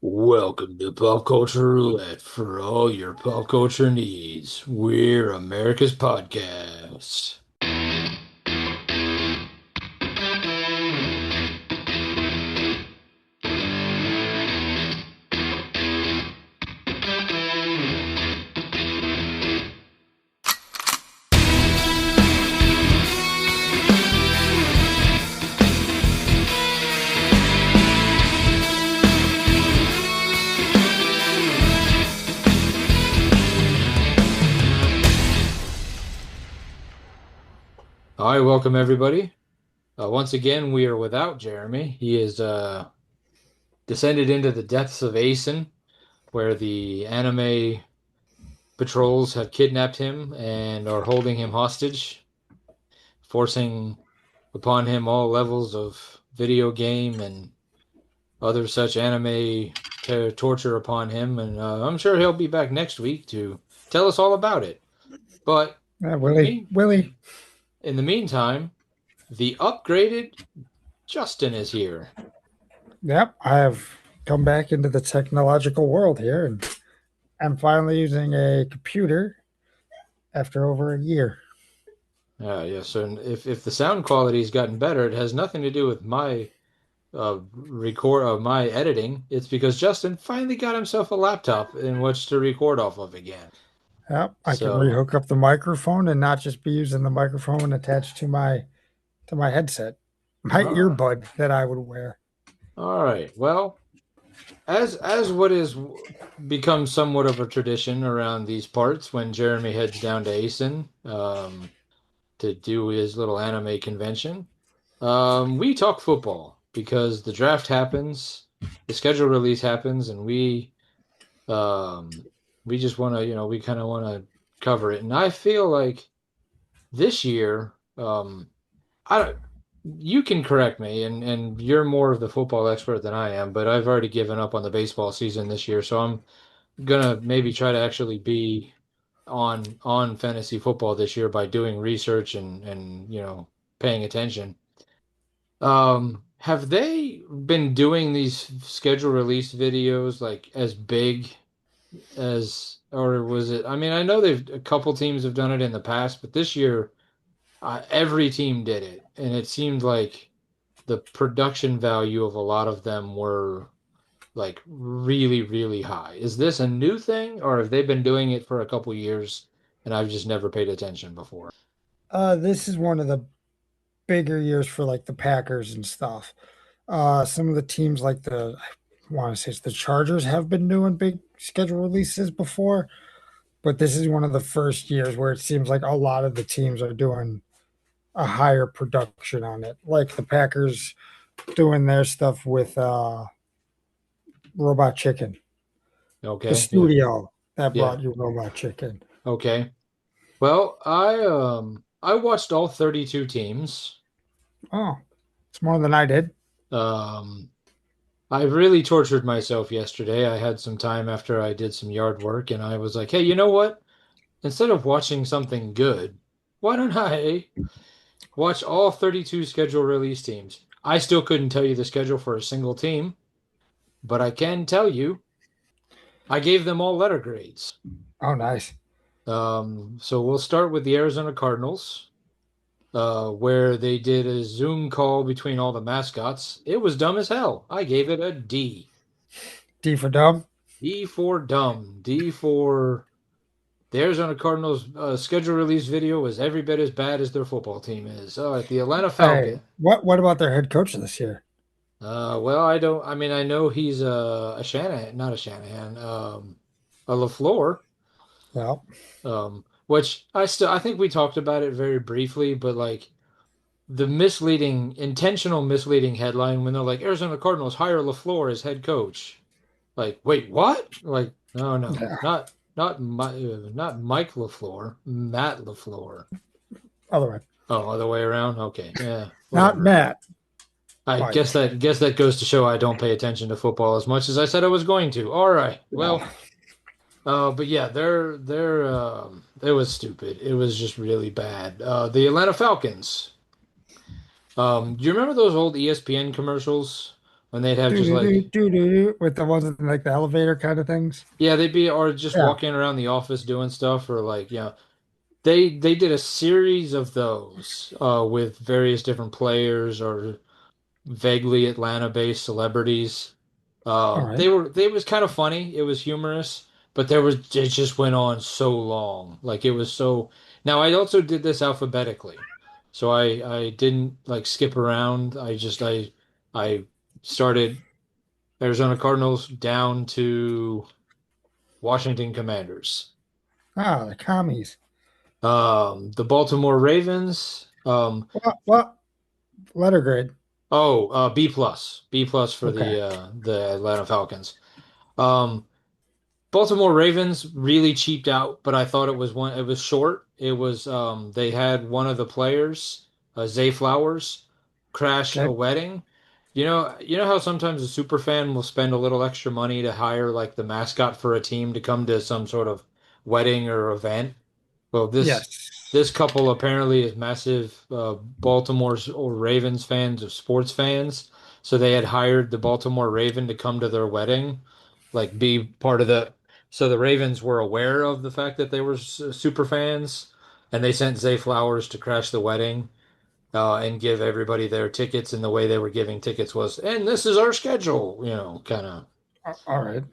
Welcome to Pop Culture Roulette for all your pop culture needs. We're America's podcast. All right, welcome everybody. Once again, we are without Jeremy. He is descended into the depths of Asen, where the anime patrols have kidnapped him and are holding him hostage, forcing upon him all levels of video game and other such anime torture upon him. And I'm sure he'll be back next week to tell us all about it. But in the Willie, mean, Willie. in the meantime, the upgraded Justin is here. Yep, I have come back into the technological world here, and I'm finally using a computer after over a year. Yeah. So if the sound quality's gotten better, it has nothing to do with my my editing. It's because Justin finally got himself a laptop in which to record off of again. Yep, I can So, rehook up the microphone and not just be using the microphone attached to my headset, my uh, earbud that I would wear. all right. Well, as what is become somewhat of a tradition around these parts when Jeremy heads down to Asen to do his little anime convention, we talk football because the draft happens, the schedule release happens, and um, we just want to, we kind of want to cover it. And I feel like this year, I don't, you can correct me, and you're more of the football expert than I am, but I've already given up on the baseball season this year, so I'm gonna maybe try to actually be on fantasy football this year by doing research and paying attention. Have they been doing these schedule release videos like as big as, or was it? I mean, I know a couple teams have done it in the past, but this year every team did it, and it seemed like the production value of a lot of them were like really, really high. Is this a new thing, or have they been doing it for a couple years and I've just never paid attention before? This is one of the bigger years for like the Packers and stuff. Some of the teams like I want to say it's the Chargers have been doing big schedule releases before, but this is one of the first years where it seems like a lot of the teams are doing a higher production on it. Like the Packers doing their stuff with Robot Chicken, the Okay, yeah, studio that yeah, brought you Robot Chicken. okay. Well, I watched all 32 teams. Oh, it's more than I did. Um, I really tortured myself yesterday. I had some time after I did some yard work, and I was like, hey, you know what? Instead of watching something good, why don't I watch all 32 schedule release teams? I still couldn't tell you the schedule for a single team, but I can tell you I gave them all letter grades. Oh, nice. So we'll start with the Arizona Cardinals, where they did a Zoom call between all the mascots. It was dumb as hell. I gave it a D. D for dumb. D for dumb. D for the Arizona Cardinals schedule release video was every bit as bad as their football team is. The Atlanta Hey, Falcons. what about their head coach this year? Well, I don't. I mean, I know he's a Shanahan, not a Shanahan, a LaFleur. Well, Which I think we talked about it very briefly, but like the intentional misleading headline when they're like Arizona Cardinals hire LaFleur as head coach. Like, wait, what? Like, no, yeah, not Mike LaFleur, Matt LaFleur. other way. Oh, other way around. Okay, yeah, Not whatever. Matt. I guess Mike. that goes to show I don't pay attention to football as much as I said I was going to. All right, Yeah. well, but yeah, it was stupid. It was just really bad. The Atlanta Falcons. Do you remember those old ESPN commercials? when they'd have Do just do do like, do do with the ones in like the elevator kind of things. yeah, they'd be or just Yeah. walking around the office doing stuff or like, they did a series of those with various different players or vaguely Atlanta-based celebrities. All right. They was kind of funny. It was humorous, but it just went on so long. Like it was so. Now I also did this alphabetically, so I didn't like skip around. I started Arizona Cardinals down to Washington Commanders. Ah, the commies. The Baltimore Ravens. What letter grade? B plus for Okay. the Atlanta Falcons. Um, Baltimore Ravens really cheaped out, but I thought it was short. It was they had one of the players, Zay Flowers, crash a Okay. wedding. You know how sometimes a super fan will spend a little extra money to hire like the mascot for a team to come to some sort of wedding or event. Well, this Yes. couple apparently is massive Baltimore's or Ravens fans or sports fans, so they had hired the Baltimore Raven to come to their wedding, like be part of the. So the Ravens were aware of the fact that they were super fans, and they sent Zay Flowers to crash the wedding and give everybody their tickets. And the way they were giving tickets was, and this is our schedule, kind of. All right.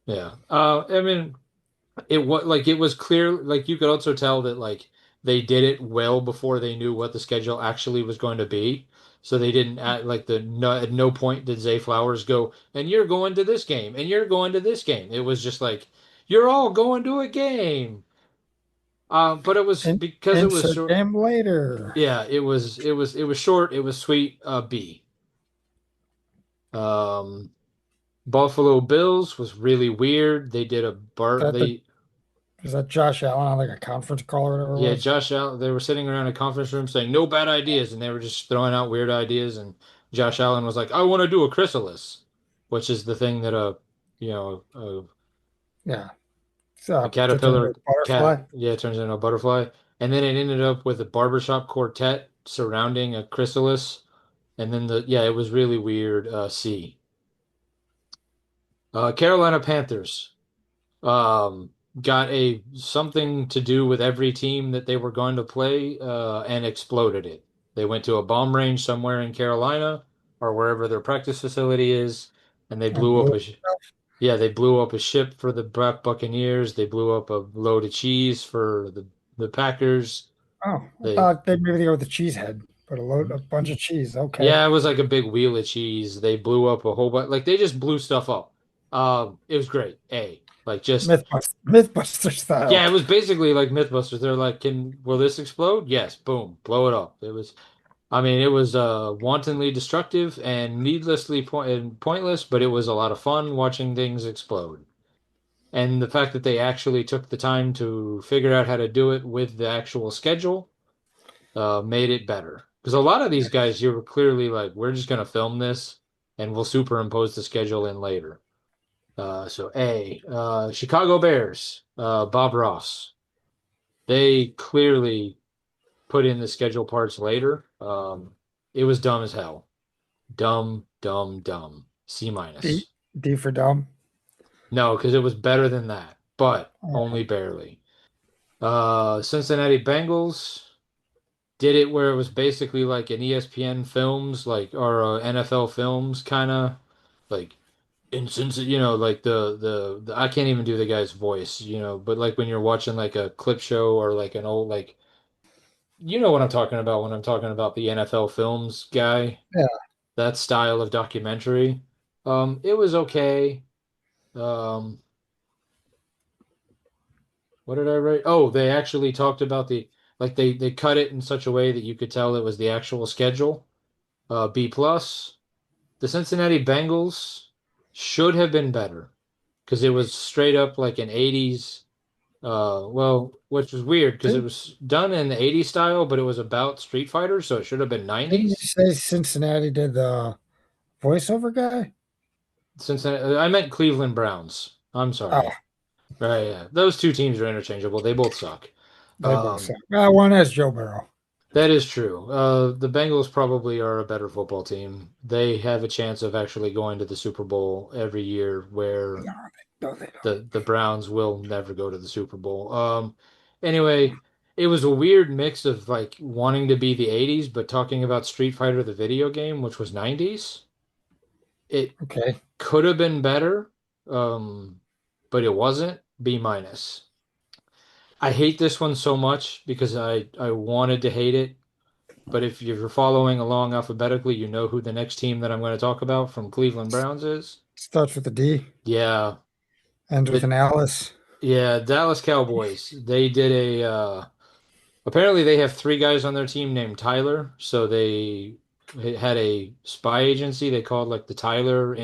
Yeah. I mean, it was clear, like you could also tell that like they did it well before they knew what the schedule actually was going to be. So they didn't at like the no, at no point did Zay Flowers go, and you're going to this game and you're going to this game. It was just like you're all going to a game. But it was In, because it was insert short. game later. Yeah, it was short. It was sweet. B. Um, Buffalo Bills was really weird. They did a bar. That the is that Josh Allen on like a conference call or whatever it Yeah, was? Josh Allen, they were sitting around a conference room saying no bad ideas, and they were just throwing out weird ideas. And Josh Allen was like, "I want to do a chrysalis," which is the thing that you know, Yeah. a To turn into caterpillar a butterfly. yeah, turns into a butterfly. And then it ended up with a barbershop quartet surrounding a chrysalis. And then it was really weird. C. Carolina Panthers. um, got a something to do with every team that they were going to play and exploded it. They went to a bomb range somewhere in Carolina or wherever their practice facility is, and they And blew up blew. they blew up a ship for the Buccaneers. They blew up a load of cheese for the Packers. Oh, I They thought they go with the cheese head, but a bunch of cheese. Okay. Yeah, it was like a big wheel of cheese. They blew up a whole bunch. Like they just blew stuff up. It was great. Like just Mythbuster style. Yeah, it was basically like Mythbusters. They're like, will this explode? Yes, boom, blow it up. I mean, it was wantonly destructive and needlessly pointless, but it was a lot of fun watching things explode. And the fact that they actually took the time to figure out how to do it with the actual schedule made it better. Because a lot of these guys, you were clearly like, we're just going to film this and we'll superimpose the schedule in later. Chicago Bears, Bob Ross. They clearly put in the schedule parts later. It was dumb as hell. Dumb, dumb, dumb. C D minus. D for dumb. No, because it was better than that, but All only right. barely. Cincinnati Bengals did it where it was basically like an ESPN films, like or NFL films kind of like in since like the I can't even do the guy's voice, but like when you're watching like a clip show or like an old like you know what I'm talking about when I'm talking about the NFL films guy, Yeah. that style of documentary. It was okay. Um, what did I write? Oh, they actually talked about like they cut it in such a way that you could tell it was the actual schedule. B plus. The Cincinnati Bengals should have been better because it was straight up like an 80s. Which was weird because it Didn't, was done in the 80s style, but it was about Street Fighter, so it should have been didn't you 90s. say Cincinnati did the voiceover guy? Cincinnati, I meant Cleveland Browns. I'm Oh, sorry. Right, yeah. Those two teams are interchangeable. They both suck. they both Um, suck. One has Joe Burrow. That is true. The Bengals probably are a better football team. They have a chance of actually going to the Super Bowl every year, where No, no, they don't. the Browns will never go to the Super Bowl. Anyway, it was a weird mix of like wanting to be the 80s, but talking about Street Fighter, the video game, which was 90s. It Okay. could have been better, um, but it wasn't. B minus. I hate this one so much because I wanted to hate it. But if you're following along alphabetically, you know who the next team that I'm going to talk about from Cleveland Browns is. Starts with a D, Yeah, ends with the an Alice. yeah, Dallas Cowboys. They did a apparently they have three guys on their team named Tyler, so they had a spy agency they called like the Tyler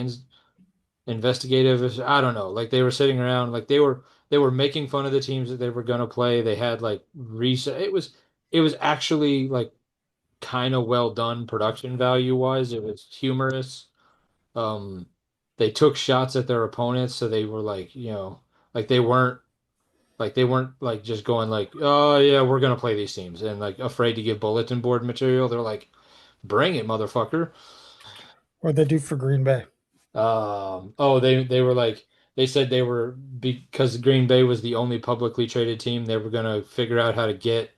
Investigative. I don't know. Like they were sitting around, like they were making fun of the teams that they were going to play. They had like reset. It was actually like kind of well done production value wise. It was humorous. Um, they took shots at their opponents, so they were like, like they weren't like just going like, oh yeah, we're gonna play these teams and like afraid to give bulletin board material. They're like, bring it, motherfucker. What'd they do for Green Bay? Oh, they were like they said they were because Green Bay was the only publicly traded team. They were gonna figure out how to get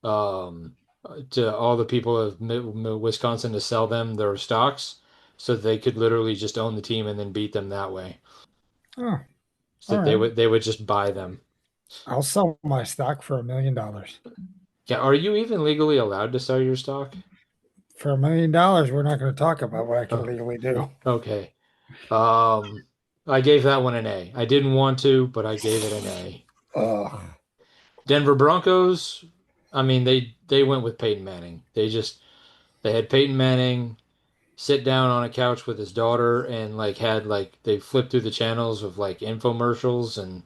um, to all the people of Wisconsin to sell them their stocks so they could literally just own the team and then beat them that way. Oh, So all that they right. would they would just buy them. I'll sell my stock for $1 million. Yeah, are you even legally allowed to sell your stock? For $1 million, we're not going to talk about what I can Oh, legally do. okay. Um, I gave that one an A. I didn't want to, but I gave it an A. Ugh. Denver Broncos, I mean they went with Peyton Manning. They had Peyton Manning sit down on a couch with his daughter and like had like they flipped through the channels of like infomercials and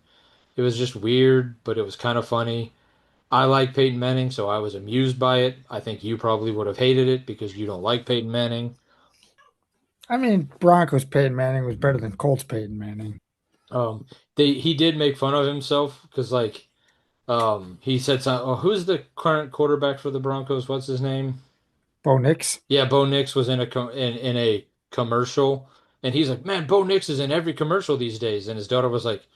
it was just weird, but it was kind of funny. I like Peyton Manning, so I was amused by it. I think you probably would have hated it because you don't like Peyton Manning. I mean, Broncos Peyton Manning was better than Colts Peyton Manning. Um, he did make fun of himself because like he said something. Oh, who's the current quarterback for the Broncos? What's his name? Bo Nix, Yeah, Bo Nix was in a commercial, and he's like, "Man, Bo Nix is in every commercial these days." And his daughter was like,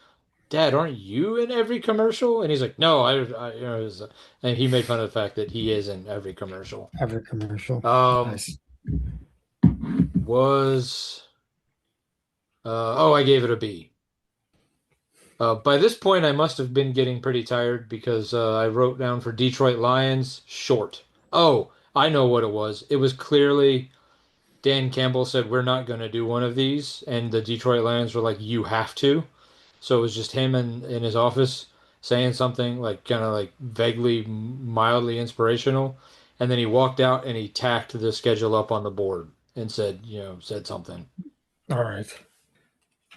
"Dad, aren't you in every commercial?" And he's like, "No, and he made fun of the fact that he is in every commercial. every commercial. Um, Nice. was oh, I gave it a B. By this point, I must have been getting pretty tired because I wrote down for Detroit Lions short. Oh, I know what it was. It was clearly Dan Campbell said, "We're not going to do one of these." And the Detroit Lions were like, "You have to." So it was just him in his office saying something like kind of like vaguely, mildly inspirational. And then he walked out and he tacked the schedule up on the board and said something. All right.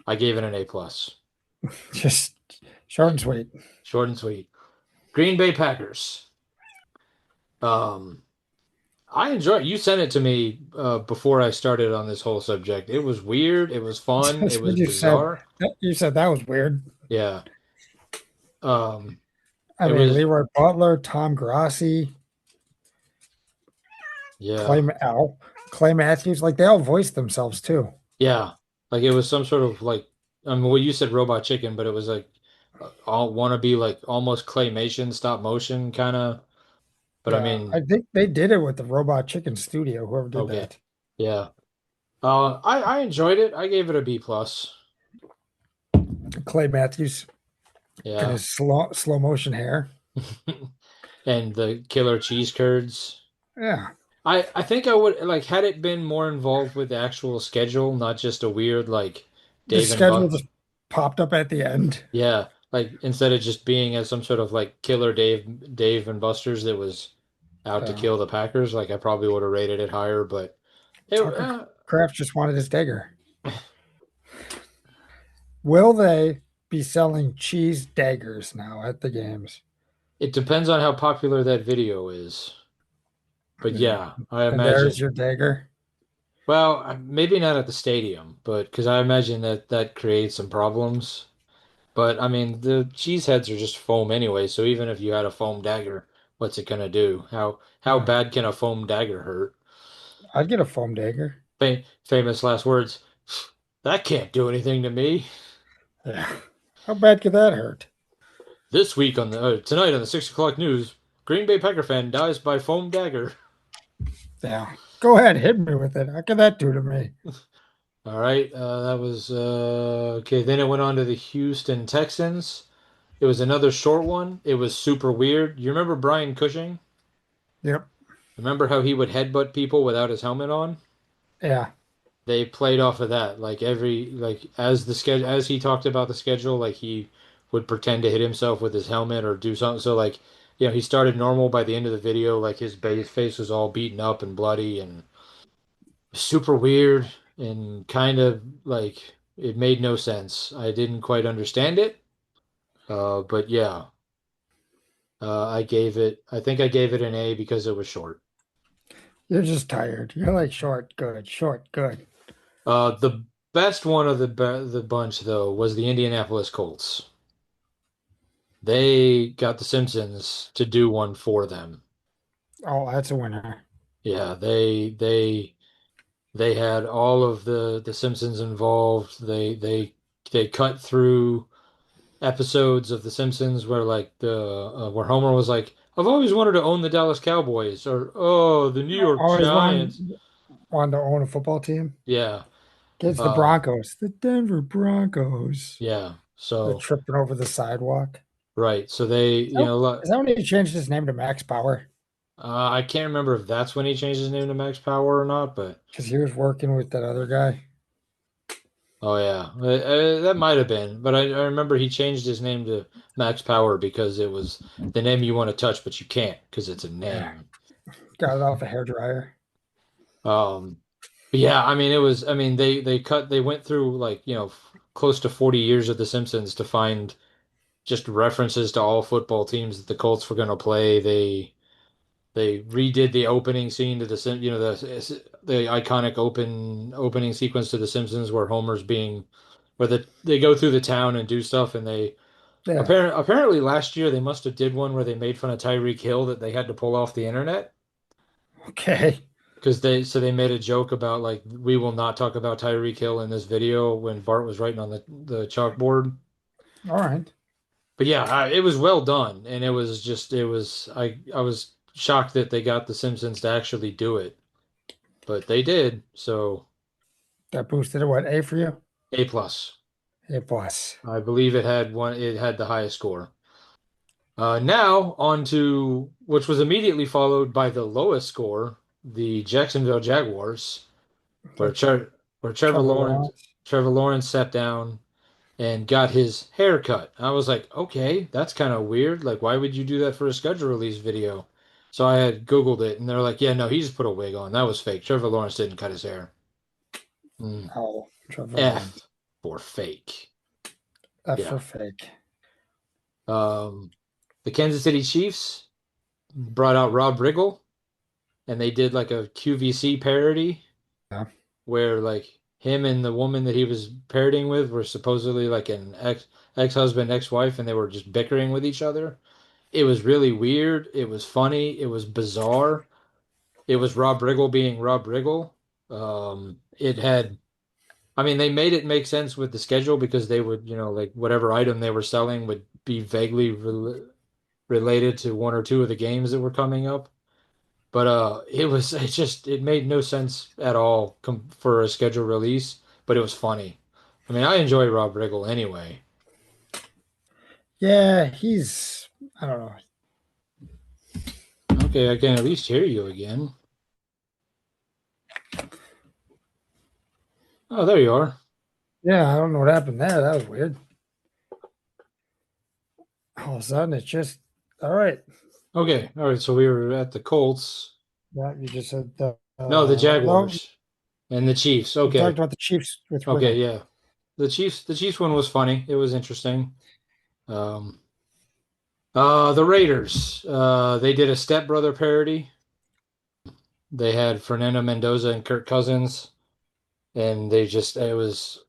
I gave it an A plus. Just short and sweet. Short and sweet. Green Bay Packers. Um, I enjoy it. You sent it to me before I started on this whole subject. It was weird. It was fun. It That's was what you said. bizarre. You said that was weird. Yeah. Um, I it mean, was, Leroy Butler, Tom Grassi, yeah. Clay Matthews, like they all voiced themselves too. Yeah. Like it was some sort of like, I mean, well, you said robot chicken, but it was like all want to be like almost claymation, stop motion kind of. But I Yeah, I mean, think they did it with the Robot Chicken Studio, whoever did okay. that. Yeah. I enjoyed it. I gave it a B plus. Clay Matthews and Yeah. his slow motion hair. And the killer cheese curds. Yeah. I think I would like had it been more involved with the actual schedule, not just a weird like The Dave and schedule Buck. just popped up at the end. Yeah, like instead of just being as some sort of like killer Dave and Buster's that was out to Yeah. kill the Packers, like I probably would have rated it higher, but it Tucker Kraft just wanted his dagger. Will they be selling cheese daggers now at the games? it depends on how popular that video is. But Yeah. yeah, I And there's imagine. your dagger. Well, maybe not at the stadium, but because I imagine that creates some problems. But I mean, the cheese heads are just foam anyway, so even if you had a foam dagger, what's it gonna do? How Yeah. bad can a foam dagger hurt? I'd get a foam dagger. Famous last words. That can't do anything to me. Yeah. How bad could that hurt? This week on the tonight on the 6 o'clock news, Green Bay Packer fan dies by foam dagger. Yeah. Go ahead, hit me with it. How could that do to me? All right, that was okay. Then it went on to the Houston Texans. It was another short one. It was super weird. You remember Brian Cushing? Yep. Remember how he would headbutt people without his helmet on? Yeah. They played off of that. As the schedule as he talked about the schedule, like he would pretend to hit himself with his helmet or do something. So he started normal by the end of the video, like his base face was all beaten up and bloody and super weird and kind of like it made no sense. I didn't quite understand it. But yeah, I think I gave it an A because it was short. You're just tired. You're like short, good, short, good. The best one of the bunch though was the Indianapolis Colts. They got the Simpsons to do one for them. Oh, that's a winner. Yeah, they had all of the Simpsons involved. They cut through episodes of The Simpsons where like the where Homer was like, "I've always wanted to own the Dallas Cowboys," or "Oh, the New York Always Giants." wanted to own a football team. Yeah, Gets the uh, Broncos. The Denver Broncos. yeah. They're So tripping over the sidewalk. right, so they Oh, is that when he changed his name to Max Power? I can't remember if that's when he changed his name to Max Power or not, but Because he was working with that other guy. oh yeah, that might have been. But I remember he changed his name to Max Power because it was the name you want to touch, but you can't because it's a Yeah. name. Got it off a hair dryer. Um, but yeah, I mean, it was. I mean, they went through like close to 40 years of The Simpsons to find just references to all football teams that the Colts were going to play. They redid the opening scene to the iconic opening sequence to The Simpsons where they go through the town and do stuff and they Yeah. apparently last year they must have did one where they made fun of Tyreek Hill that they had to pull off the internet Okay. because they made a joke about like we will not talk about Tyreek Hill in this video when Bart was writing on the chalkboard. All right. But yeah, it was well done and I was shocked that they got The Simpsons to actually do it. But they did. So That boosted it. What? A for you? A plus. A plus. I believe it had the highest score. Now on to which was immediately followed by the lowest score, the Jacksonville Jaguars, where The Tre where Trevor Lawrence. Trevor Lawrence sat down and got his hair cut. I was like, okay, that's kind of weird. Like, why would you do that for a schedule release video? So I had Googled it, and they're like, yeah, no, he just put a wig on. That was fake. Trevor Lawrence didn't cut his hair. Mm. Oh, Trevor Lawrence. F for fake. F for Yeah. fake. Um, the Kansas City Chiefs brought out Rob Riggle, and they did like a QVC parody Yeah. where like him and the woman that he was parodying with were supposedly like an ex-husband, ex-wife, and they were just bickering with each other. It was really weird. It was funny. It was bizarre. It was Rob Riggle being Rob Riggle. It had I mean, they made it make sense with the schedule because they would, like whatever item they were selling would be vaguely related to one or two of the games that were coming up. But it made no sense at all for a schedule release, but it was funny. I mean, I enjoy Rob Riggle anyway. Yeah, he's, I don't know. Okay, I can at least hear you again. Oh, there you are. Yeah, I don't know what happened there. That was weird. All of a sudden, it's just, all right. Okay, all right. So we were at the Colts. Yeah, you just said the, No, the no, Jaguars and the Chiefs. you talked Okay, about the Chiefs with okay, Riggle. yeah. The Chiefs one was funny. It was interesting. Um, the Raiders. They did a Step Brother parody. They had Fernando Mendoza and Kirk Cousins, and it was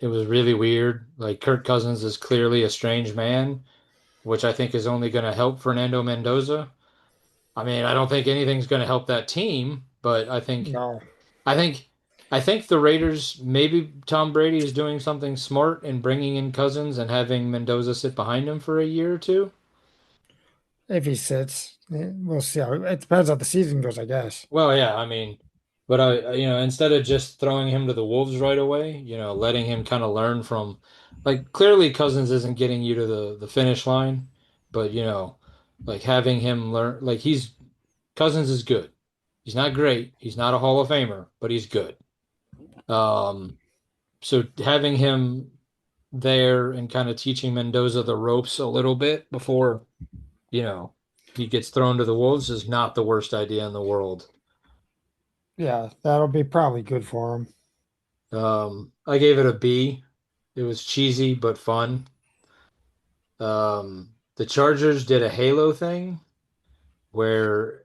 really weird. Like Kirk Cousins is clearly a strange man, which I think is only going to help Fernando Mendoza. I mean, I don't think anything's going to help that team, but No. I think, I think the Raiders, maybe Tom Brady is doing something smart in bringing in Cousins and having Mendoza sit behind him for a year or two. If he sits, we'll see how it depends how the season goes, I guess. Well, yeah, I mean, but instead of just throwing him to the Wolves right away, letting him kind of learn from, like, clearly Cousins isn't getting you to the finish line, but like having him learn, like Cousins is good. He's not great. He's not a Hall of Famer, but he's good. Um, so having him there and kind of teaching Mendoza the ropes a little bit before, you know, he gets thrown to the Wolves is not the worst idea in the world. Yeah, that'll be probably good for him. I gave it a B. It was cheesy but fun. The Chargers did a Halo thing where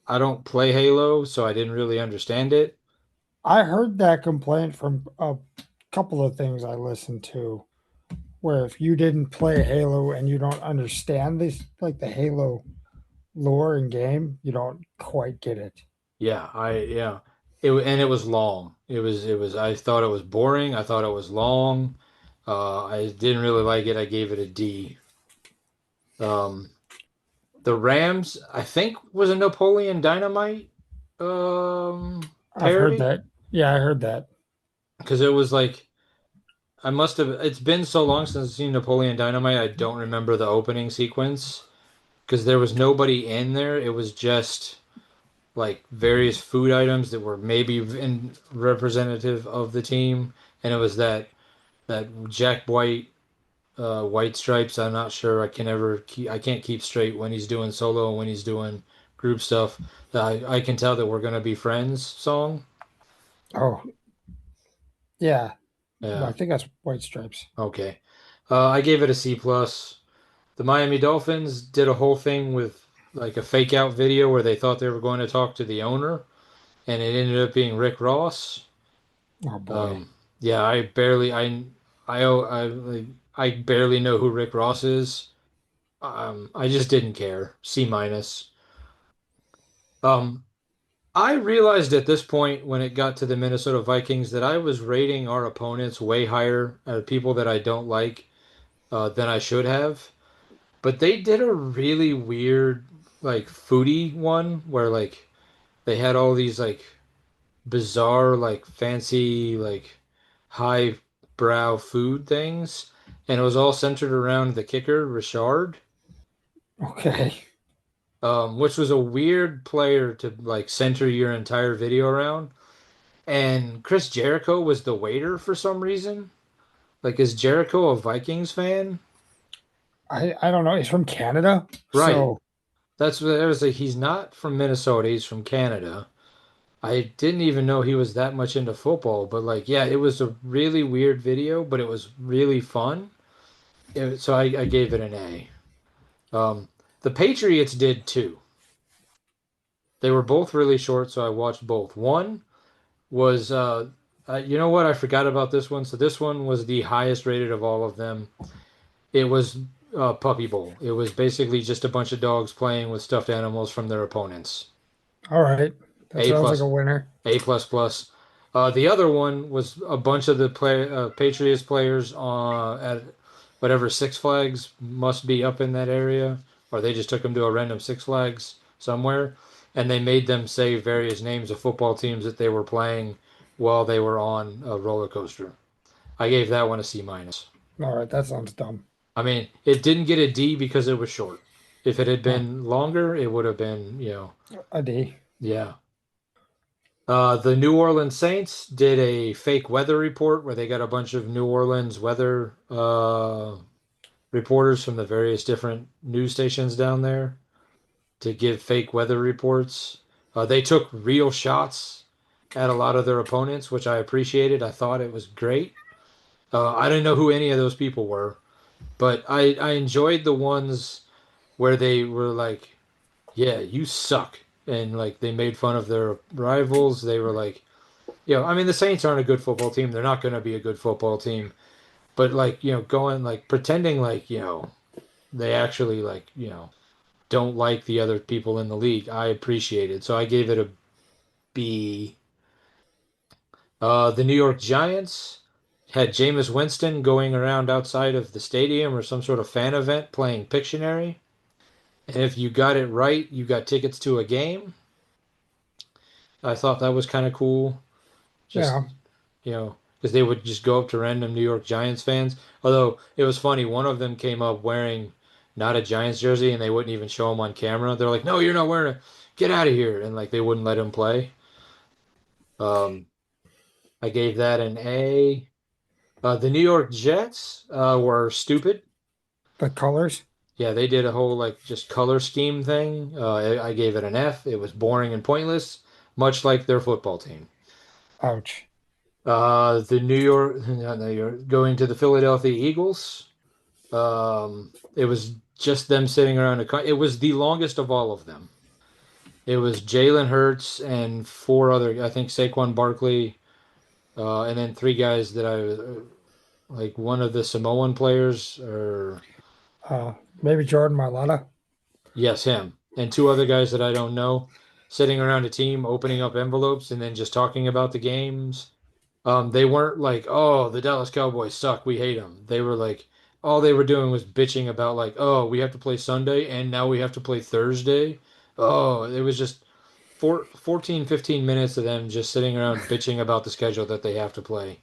I don't play Halo, so I didn't really understand it. I heard that complaint from a couple of things I listened to, where if you didn't play Halo and you don't understand this, like the Halo lore and game, you don't quite get it. Yeah. And it was long. I thought it was boring. I thought it was long. I didn't really like it. I gave it a D. Um, the Rams, I think, was a Napoleon Dynamite I've heard parody that. Yeah, I heard that. because it was like it's been so long since I've seen Napoleon Dynamite. I don't remember the opening sequence because there was nobody in there. It was just like various food items that were maybe in representative of the team, and it was that Jack White, White Stripes. I'm not sure. I can't keep straight when he's doing solo and when he's doing group stuff. I can tell that we're gonna be friends song. Oh, yeah. Well, I Yeah. think that's White Stripes. Okay. I gave it a C plus. The Miami Dolphins did a whole thing with like a fake out video where they thought they were going to talk to the owner, and it ended up being Rick Ross. Oh boy. Um, yeah, like, I barely know who Rick Ross is. I just didn't care. C minus. Um, I realized at this point when it got to the Minnesota Vikings that I was rating our opponents way higher, people that I don't like, than I should have. But they did a really weird, like, foodie one where, like, they had all these, like, bizarre, like, fancy, like, high brow food things. And it was all centered around the kicker, Richard, Okay. which was a weird player to, like, center your entire video around. And Chris Jericho was the waiter for some reason. Like, is Jericho a Vikings fan? I don't know. He's from Canada, Right. so That's what I was like. He's not from Minnesota. He's from Canada. I didn't even know he was that much into football, but like, yeah, it was a really weird video, but it was really fun. So I gave it an A. The Patriots did too. They were both really short, so I watched both. One was, you know what? I forgot about this one. So this one was the highest rated of all of them. It was Puppy Bowl. It was basically just a bunch of dogs playing with stuffed animals from their opponents. all right. That A sounds like a plus. winner. A plus plus. The other one was a bunch of the Patriots players at whatever Six Flags must be up in that area, or they just took them to a random Six Flags somewhere, and they made them say various names of football teams that they were playing while they were on a roller coaster. I gave that one a C minus. All right, that sounds dumb. I mean, it didn't get a D because it was short. If it had Huh. been longer, it would have been, A D. yeah. The New Orleans Saints did a fake weather report where they got a bunch of New Orleans weather reporters from the various different news stations down there to give fake weather reports. They took real shots at a lot of their opponents, which I appreciated. I thought it was great. I didn't know who any of those people were, but I enjoyed the ones where they were like, "Yeah, you suck," and like they made fun of their rivals. They were like, I mean, the Saints aren't a good football team. They're not going to be a good football team. But like, going like pretending like, they actually like, don't like the other people in the league. I appreciate it. So I gave it a B. The New York Giants had Jameis Winston going around outside of the stadium or some sort of fan event playing Pictionary. And if you got it right, you got tickets to a game. I thought that was kind of cool. Just, Yeah, because they would just go up to random New York Giants fans. Although it was funny, one of them came up wearing not a Giants jersey and they wouldn't even show him on camera. They're like, "No, you're not wearing it. Get out of here." And like they wouldn't let him play. Um, I gave that an A. The New York Jets were stupid. the colors. Yeah, they did a whole like just color scheme thing. I gave it an F. It was boring and pointless, much like their football team. Ouch. The New York, not New York, going to the Philadelphia Eagles. It was just them sitting around it was the longest of all of them. It was Jalen Hurts and four other, I think Saquon Barkley, and then three guys that like one of the Samoan players, or Maybe Jordan Mailata. yes, him, and two other guys that I don't know, sitting around a team, opening up envelopes and then just talking about the games. They weren't like, oh, the Dallas Cowboys suck, we hate them. They were like, all they were doing was bitching about like, oh, we have to play Sunday and now we have to play Thursday. Oh, it was just 14, 15 minutes of them just sitting around bitching about the schedule that they have to play.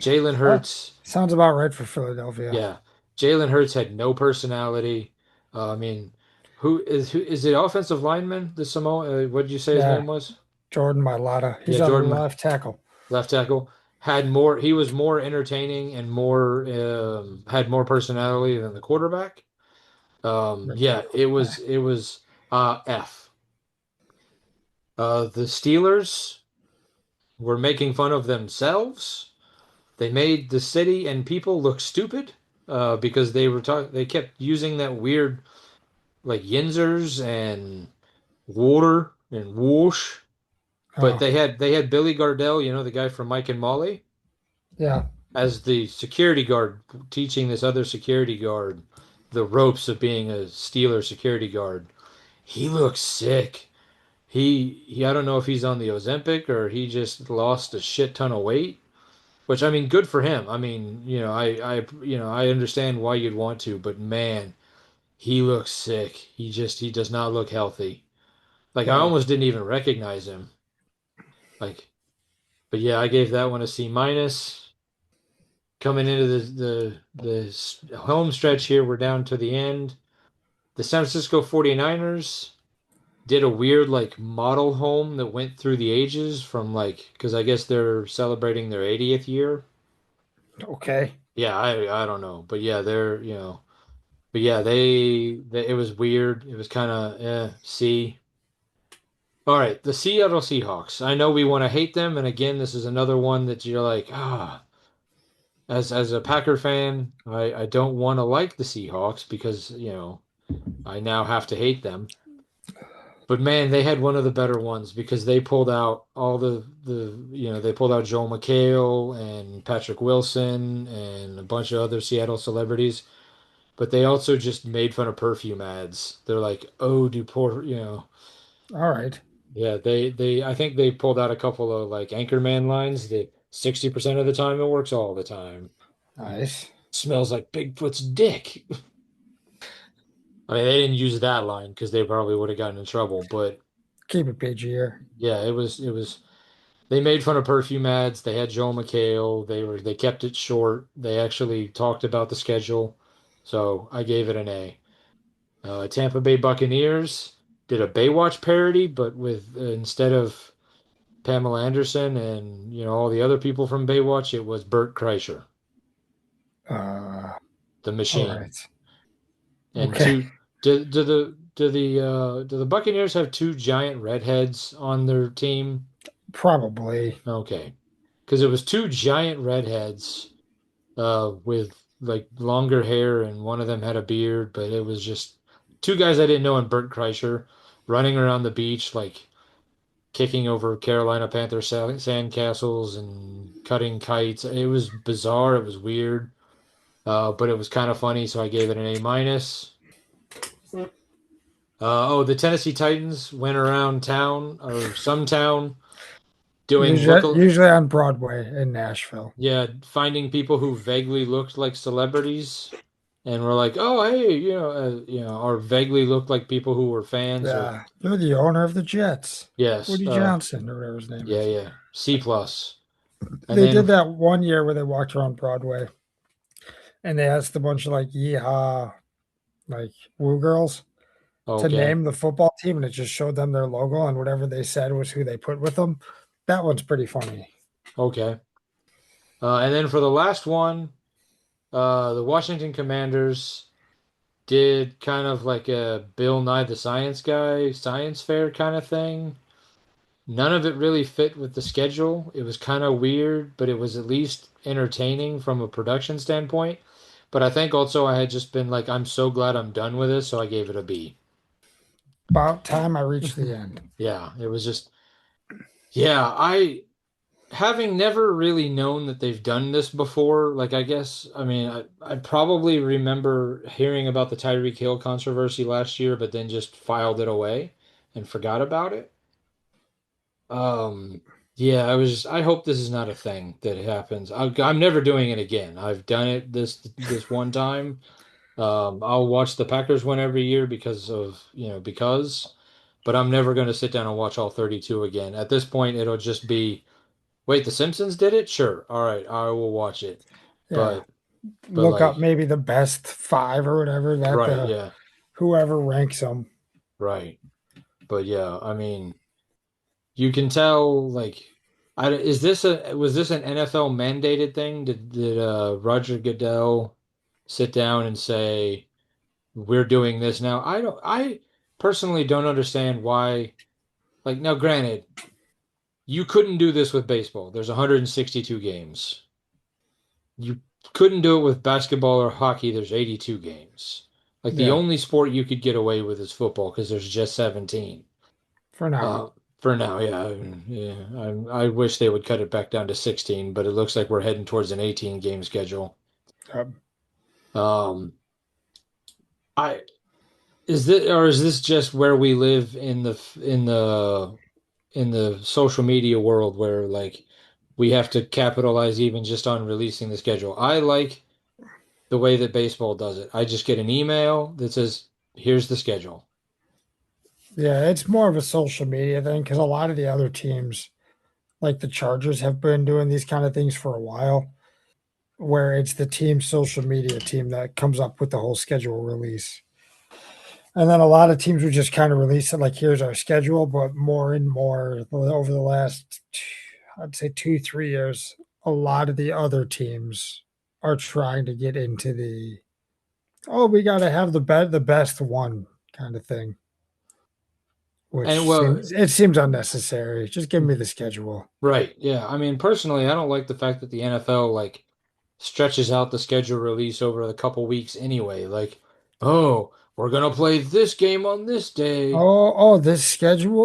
Jalen That Hurts, sounds about right for Philadelphia. yeah, Jalen Hurts had no personality. I mean, who is the offensive lineman? The Samoa, what did you say his Yeah, name was? Jordan Mailata. Yeah, He's on the Jordan, left tackle. left tackle, had more. He was more entertaining and more had more personality than the quarterback. Yeah, Rectangle. it was F. The Steelers were making fun of themselves. They made the city and people look stupid because they kept using that weird like yinzers and water and whoosh. But Oh, they had Billy Gardell, the guy from Mike and Molly, yeah. as the security guard, teaching this other security guard the ropes of being a Steeler security guard. He looks sick. I don't know if he's on the Ozempic or he just lost a shit ton of weight, which I mean, good for him. I mean, I understand why you'd want to, but man, he looks sick. He does not look healthy. Like I No. almost didn't even recognize him. Like, but yeah, I gave that one a C minus. Coming into the home stretch here, we're down to the end. The San Francisco 49ers did a weird like model home that went through the ages from like because I guess they're celebrating their 80th year. Okay. Yeah, I don't know, but yeah, but yeah, they it was weird. It was kind of C. All right, the Seattle Seahawks. I know we want to hate them, and again, this is another one that you're like, as a Packer fan, I don't want to like the Seahawks because, I now have to hate them. But man, they had one of the better ones because they pulled out all they pulled out Joel McHale and Patrick Wilson and a bunch of other Seattle celebrities. But they also just made fun of perfume ads. They're like, oh, do poor, All right. yeah, I think they pulled out a couple of like Anchorman lines that 60% of the time it works all the time. Nice. Smells like Bigfoot's dick. I mean, they didn't use that line because they probably would have gotten in trouble. But Keep it PG here. yeah, it was. They made fun of perfume ads. They had Joel McHale. They kept it short. They actually talked about the schedule. So I gave it an A. Tampa Bay Buccaneers did a Baywatch parody, but with instead of Pamela Anderson and all the other people from Baywatch, it was Bert Kreischer, Uh, the all machine. right. And Okay. two, do the Buccaneers have two giant redheads on their team? Probably. Okay, because it was two giant redheads with like longer hair, and one of them had a beard, but it was just two guys I didn't know, and Bert Kreischer running around the beach like kicking over Carolina Panther sandcastles and cutting kites. It was bizarre. It was weird, but it was kind of funny, so I gave it an A minus. The Tennessee Titans went around town or some town doing Usually, usually on Broadway in Nashville. yeah, finding people who vaguely looked like celebrities, and were like, oh, hey, or vaguely looked like people who were fans of, Yeah, you're the owner of the Jets, yes, Woody Johnson or whatever his name yeah, is. yeah, C plus, and They then did that one year where they walked around Broadway and they asked a bunch of like yeehaw, like woo girls to okay, name the football team, and it just showed them their logo, and whatever they said was who they put with them. That one's pretty funny. okay, and then for the last one, the Washington Commanders did kind of like a Bill Nye the Science Guy science fair kind of thing. None of it really fit with the schedule. It was kind of weird, but it was at least entertaining from a production standpoint. But I think also I had just been like, I'm so glad I'm done with this, so I gave it a B. About time I reached the end. Yeah, it was just, yeah, having never really known that they've done this before, like, I guess, I mean, I probably remember hearing about the Tyreek Hill controversy last year, but then just filed it away and forgot about it. Um, yeah, I hope this is not a thing that happens. I'm never doing it again. I've done it this one time. I'll watch the Packers win every year because, but I'm never going to sit down and watch all 32 again. At this point, it'll just be, wait, the Simpsons did it? Sure. All right, I will watch it. Yeah, But but look up like, maybe the best five or whatever that right, the yeah, whoever ranks them. right. But yeah, I mean, you can tell, like, is this a was this an NFL mandated thing? Did Roger Goodell sit down and say we're doing this now? I personally don't understand why. Like, now, granted, you couldn't do this with baseball. There's 162 games. You couldn't do it with basketball or hockey. There's 82 games. Like, the Yeah, only sport you could get away with is football because there's just 17. for now. Uh, for now, yeah, yeah. I wish they would cut it back down to 16, but it looks like we're heading towards an 18 game schedule. Um, I is this just where we live in the social media world where, like, we have to capitalize even just on releasing the schedule? I like the way that baseball does it. I just get an email that says, "Here's the schedule." Yeah, it's more of a social media thing because a lot of the other teams, like the Chargers, have been doing these kind of things for a while, where it's the team social media team that comes up with the whole schedule release. And then a lot of teams would just kind of release it like, here's our schedule, but more and more over the last, I'd say 2, 3 years, a lot of the other teams are trying to get into the, oh, we got to have the best one kind of thing, And which well, seems unnecessary. Just give me the schedule. right, yeah. I mean, personally, I don't like the fact that the NFL, like, stretches out the schedule release over a couple weeks anyway. Like, oh, we're gonna play this game on this day.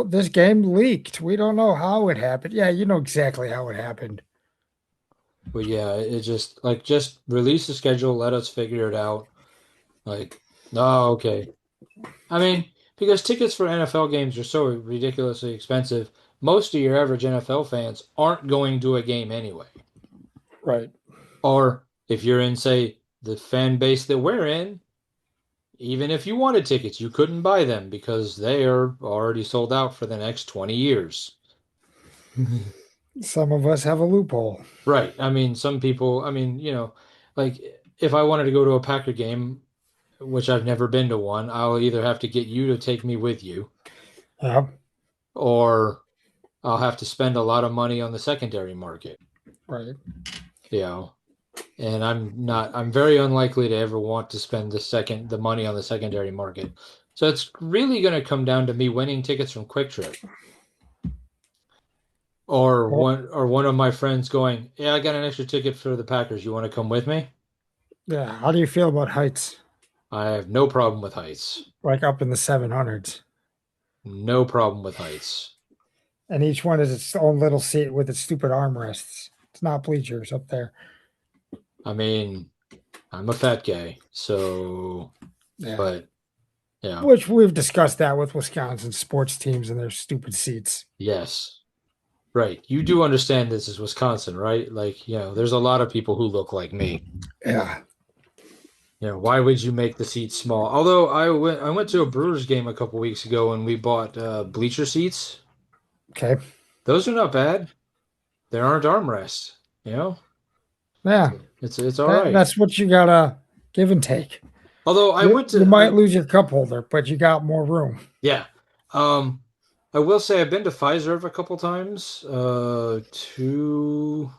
This game leaked. We don't know how it happened. Yeah, you know exactly how it happened. But yeah, it just release the schedule, let us figure it out. Like, oh, okay. I mean, because tickets for NFL games are so ridiculously expensive, most of your average NFL fans aren't going to a game anyway. Right. Or if you're in, say, the fan base that we're in, even if you wanted tickets, you couldn't buy them because they are already sold out for the next 20 years. Some of us have a loophole. Right. I mean, some people, like, if I wanted to go to a Packer game, which I've never been to one, I'll either have to get you to take me with you, Yeah, or I'll have to spend a lot of money on the secondary market, right. you know. And I'm very unlikely to ever want to spend the money on the secondary market. So it's really going to come down to me winning tickets from Quick Trip, Well, or one of my friends going, "Yeah, I got an extra ticket for the Packers. You want to come with me?" yeah. How do you feel about heights? I have no problem with heights. Like up in the 700s. No problem with heights. And each one is its own little seat with its stupid armrests. It's not bleachers up there. I mean, I'm a fat guy, so, Yeah. but Yeah. Which we've discussed that with Wisconsin sports teams and their stupid seats. Yes. Right. You do understand this is Wisconsin, right? Like, there's a lot of people who look like me. Yeah. Why would you make the seats small? Although I went to a Brewers game a couple weeks ago and we bought bleacher seats. Okay. Those are not bad. There aren't armrests, you know? Yeah. It's all right. That's what you gotta give and take. Although I You went you to might lose your cup holder, but you got more room. yeah. Um I will say I've been to Pfizer a couple times. Two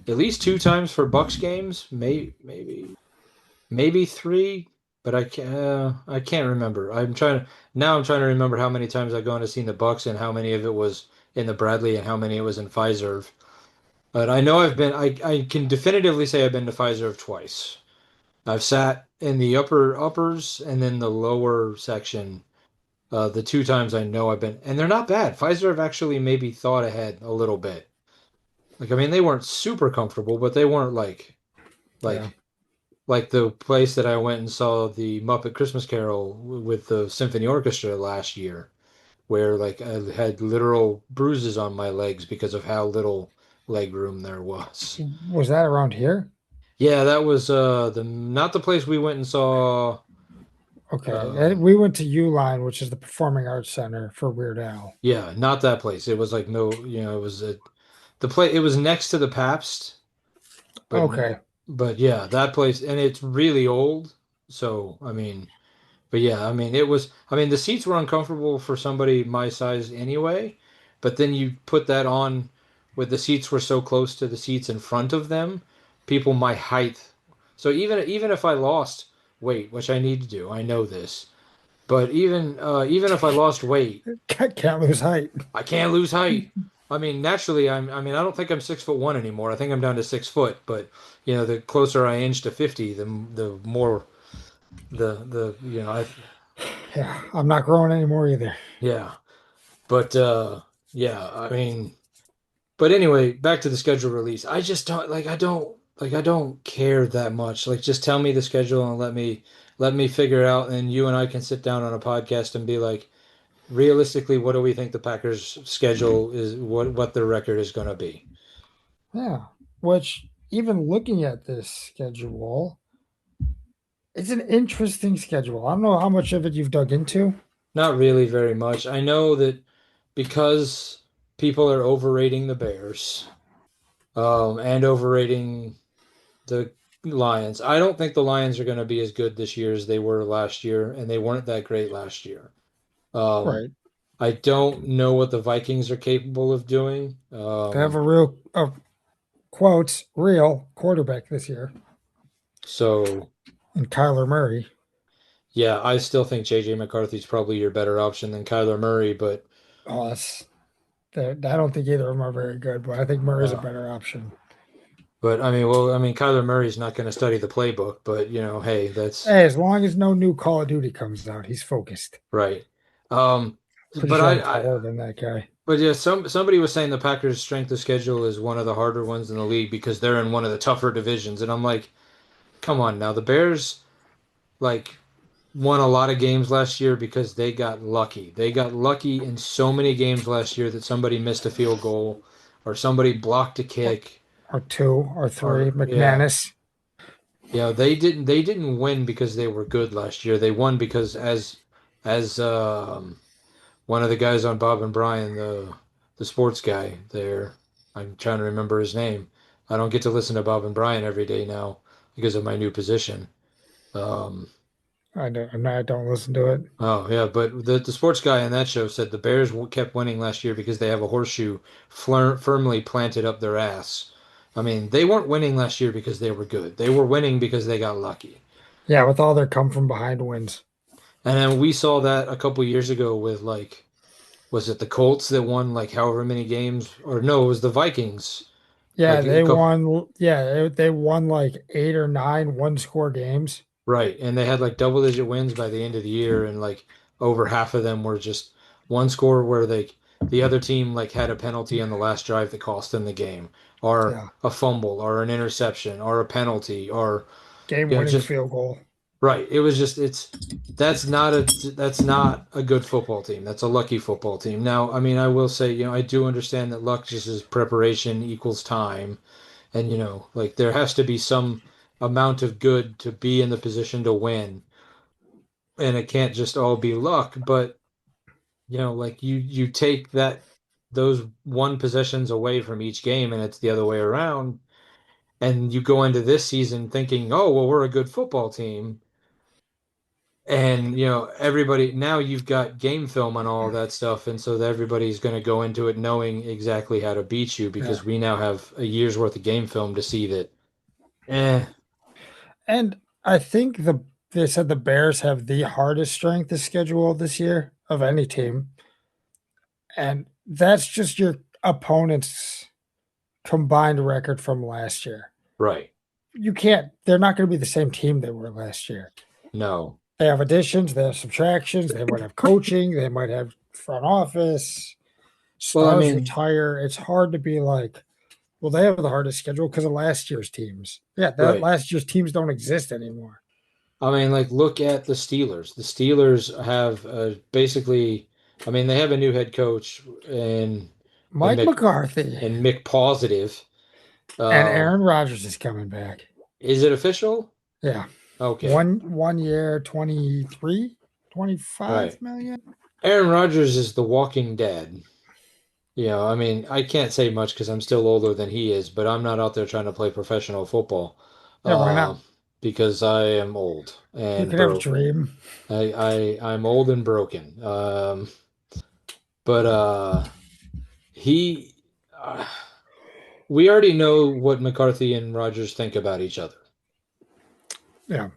at least two times for Bucks games, maybe three, but I can't remember. I'm trying to remember how many times I've gone to see the Bucks and how many of it was in the Bradley and how many it was in Pfizer. But I know I can definitively say I've been to Pfizer twice. I've sat in the uppers and then the lower section. The two times I know I've been, and they're not bad. Pfizer have actually maybe thought ahead a little bit. Like, I mean, they weren't super comfortable, but they weren't Yeah. like like the place that I went and saw the Muppet Christmas Carol with the symphony orchestra last year, where like I had literal bruises on my legs because of how little leg room there was. Was that around here? Yeah, that was the not the place we went and saw. Okay. And um we went to Uline, which is the Performing Arts Center for Weird Al. yeah, not that place. It was like no, it was the place. It was next to the Pabst, but Okay. yeah, that place, and it's really old. So I mean, but yeah, I mean, the seats were uncomfortable for somebody my size anyway, but then you put that on with the seats were so close to the seats in front of them, people my height. So even if I lost weight, which I need to do, I know this, but even if I lost weight, Can't lose height. I can't lose height. I mean, naturally, I don't think I'm 6'1" anymore. I think I'm down to 6 foot, but the closer I inch to 50, the more the I Yeah. I'm not growing anymore either. yeah. But yeah, I mean, but anyway, back to the schedule release. I just don't care that much. Like just tell me the schedule and let me figure it out and you and I can sit down on a podcast and be like, realistically, what do we think the Packers schedule is what their record is going to be? Yeah. Which, even looking at this schedule, it's an interesting schedule. I don't know how much of it you've dug into. Not really very much. I know that because people are overrating the Bears, and overrating the Lions. I don't think the Lions are going to be as good this year as they were last year, and they weren't that great last year. Um, Right. I don't know what the Vikings are capable of doing. They have a real, quotes, real quarterback this year So in Kyler Murray. yeah, I still think JJ McCarthy's probably your better option than Kyler Murray, but Oh, I don't think either of them are very good, but I think Murray's a uh, better option. Kyler Murray's not going to study the playbook, but hey, that's Hey, as long as no new Call of Duty comes out, he's focused. right. Um, Pretty but sure I'm I taller than that guy. But yeah, somebody was saying the Packers' strength of schedule is one of the harder ones in the league because they're in one of the tougher divisions. And I'm like, come on now. The Bears like won a lot of games last year because they got lucky. They got lucky in so many games last year that somebody missed a field goal or somebody blocked a Or, kick or two or three. or yeah. McManus. They didn't win because they were good last year. They won because as one of the guys on Bob and Brian, the sports guy there. I'm trying to remember his name. I don't get to listen to Bob and Brian every day now because of my new position. Um, I don't listen to it. oh yeah, but the sports guy on that show said the Bears kept winning last year because they have a horseshoe firmly planted up their ass. I mean, they weren't winning last year because they were good. They were winning because they got lucky. Yeah, with all their come from behind wins. And then we saw that a couple years ago with like, was it the Colts that won like however many games? Or no, it was the Vikings. Yeah, Like a they couple, won. Yeah, they won like 8 or 9 one-score games. right. And they had like double digit wins by the end of the year, and like over half of them were just one score where the other team like had a penalty on the last drive that cost them the game, or Yeah, a fumble, or an interception, or a penalty, or game-winning just field goal. Right. It was just that's not a good football team. That's a lucky football team. Now, I mean, I will say, I do understand that luck just is preparation equals time. And, like there has to be some amount of good to be in the position to win. And it can't just all be luck, but like you take those one possessions away from each game and it's the other way around. And you go into this season thinking, oh, well, we're a good football team. And everybody now you've got game film on all of that stuff, and so everybody's going to go into it knowing exactly how to beat you Yeah. because we now have a year's worth of game film to see that. Eh, And I think they said the Bears have the hardest strength of schedule this year of any team. And that's just your opponent's combined record from last year. right. You can't, they're not going to be the same team they were last year. No. They have additions, they have subtractions, they might have coaching, they might have front office, Well, I stars mean, retire. It's hard to be like, well, they have the hardest schedule because of last year's teams. Yeah, that right. last year's teams don't exist anymore. I mean, like, look at the Steelers. The Steelers have basically, I mean, they have a new head coach in Mike Mick McCarthy in Mick Positive. and Um, Aaron Rodgers is coming back. is it official? Yeah. Okay. One year, 23, All 25 right. million. Aaron Rodgers is the walking dead. I mean, I can't say much because I'm still older than he is, but I'm not out there trying to play professional football, Yeah, why uh, not? because I am old You and can have a broke. dream. I'm old and broken. But he, uh, we already know what McCarthy and Rogers think about each other. Yeah.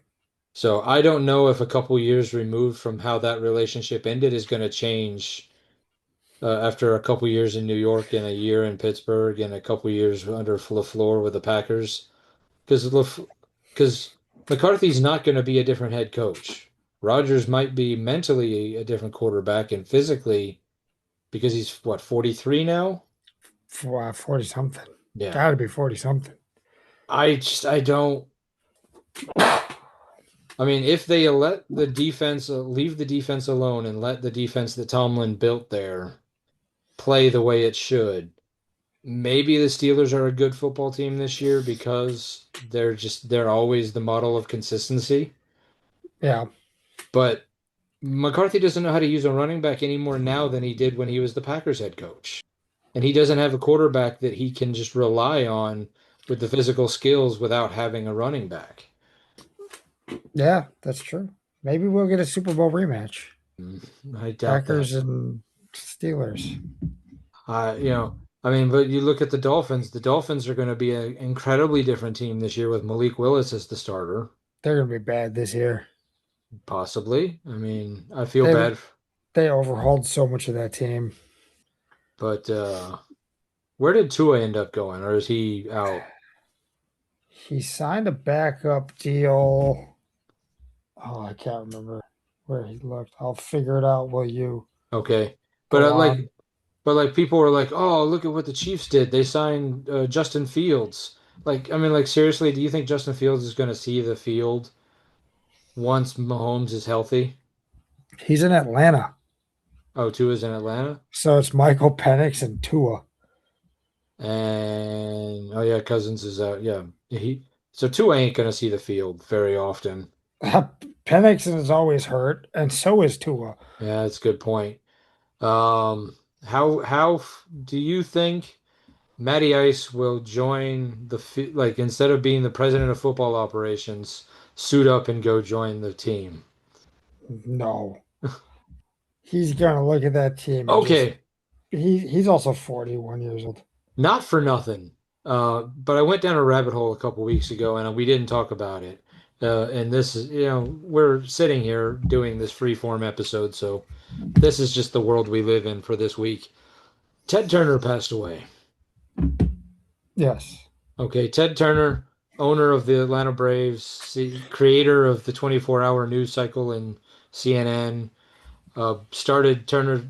So I don't know if a couple years removed from how that relationship ended is going to change after a couple years in New York and a year in Pittsburgh and a couple years under LaFleur with the Packers. Because because McCarthy's not going to be a different head coach. Rodgers might be mentally a different quarterback and physically because he's what, 43 now? For 40 something. Yeah. Gotta be 40 something. I don't. I mean, if they let the defense leave the defense alone and let the defense that Tomlin built there play the way it should, maybe the Steelers are a good football team this year because they're always the model of consistency. Yeah. But McCarthy doesn't know how to use a running back any more now than he did when he was the Packers head coach. And he doesn't have a quarterback that he can just rely on with the physical skills without having a running back. Yeah, that's true. Maybe we'll get a Super Bowl rematch. I doubt that. Packers and Steelers. I mean, but you look at the Dolphins. The Dolphins are going to be an incredibly different team this year with Malik Willis as the starter, They're gonna be bad this year. possibly. I mean, I feel They bad, they overhauled so much of that team. but where did Tua end up going, or is he out? He signed a backup deal. Oh, I can't remember where he looked. I'll figure it out while you Okay, but go on. people were like, "Oh, look at what the Chiefs did. They signed Justin Fields." Like, I mean, like seriously, do you think Justin Fields is going to see the field once Mahomes is healthy? He's in Atlanta. Oh, Tua's in Atlanta, So it's Michael Penix and Tua. and oh yeah, Cousins is out. Yeah, so Tua ain't going to see the field very often. Penix is always hurt, and so is Tua. Yeah, that's a good point. Do you think Matty Ice will join like instead of being the president of football operations, suit up and go join the team? No. He's gonna look at that team and just Okay, he's also 41 years old. not for nothing. But I went down a rabbit hole a couple weeks ago and we didn't talk about it. And this is, we're sitting here doing this free form episode, so this is just the world we live in for this week. Ted Turner passed away. Yes. Okay, Ted Turner, owner of the Atlanta Braves, creator of the 24-hour news cycle in CNN, started Turner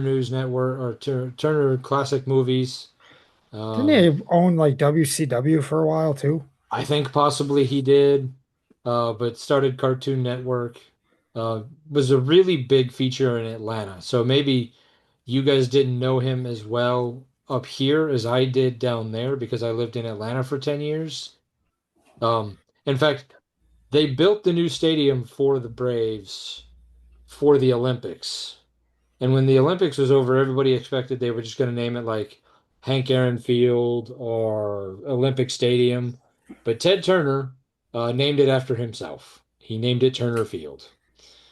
News Network or Turner Classic Movies. Didn't Um, he own like WCW for a while too? I think possibly he did. but started Cartoon Network. Was a really big feature in Atlanta. So maybe you guys didn't know him as well up here as I did down there because I lived in Atlanta for 10 years. In fact, they built the new stadium for the Braves for the Olympics. And when the Olympics was over, everybody expected they were just going to name it like Hank Aaron Field or Olympic Stadium. But Ted Turner named it after himself. He named it Turner Field.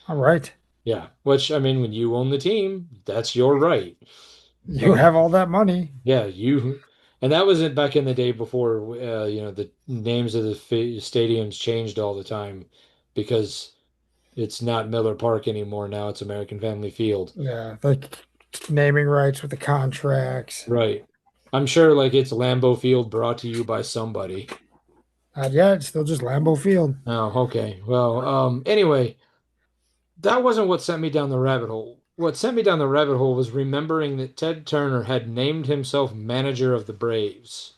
All right. Yeah, which I mean, when you own the team, that's your right. You have all that money. Yeah, and that was it back in the day before the names of the stadiums changed all the time because it's not Miller Park anymore. Now it's American Family Field. Yeah, like naming rights with the contracts. Right. I'm sure like it's Lambeau Field brought to you by somebody. Not yet. It's still just Lambeau Field. Oh, okay. Well, anyway, that wasn't what sent me down the rabbit hole. What sent me down the rabbit hole was remembering that Ted Turner had named himself manager of the Braves.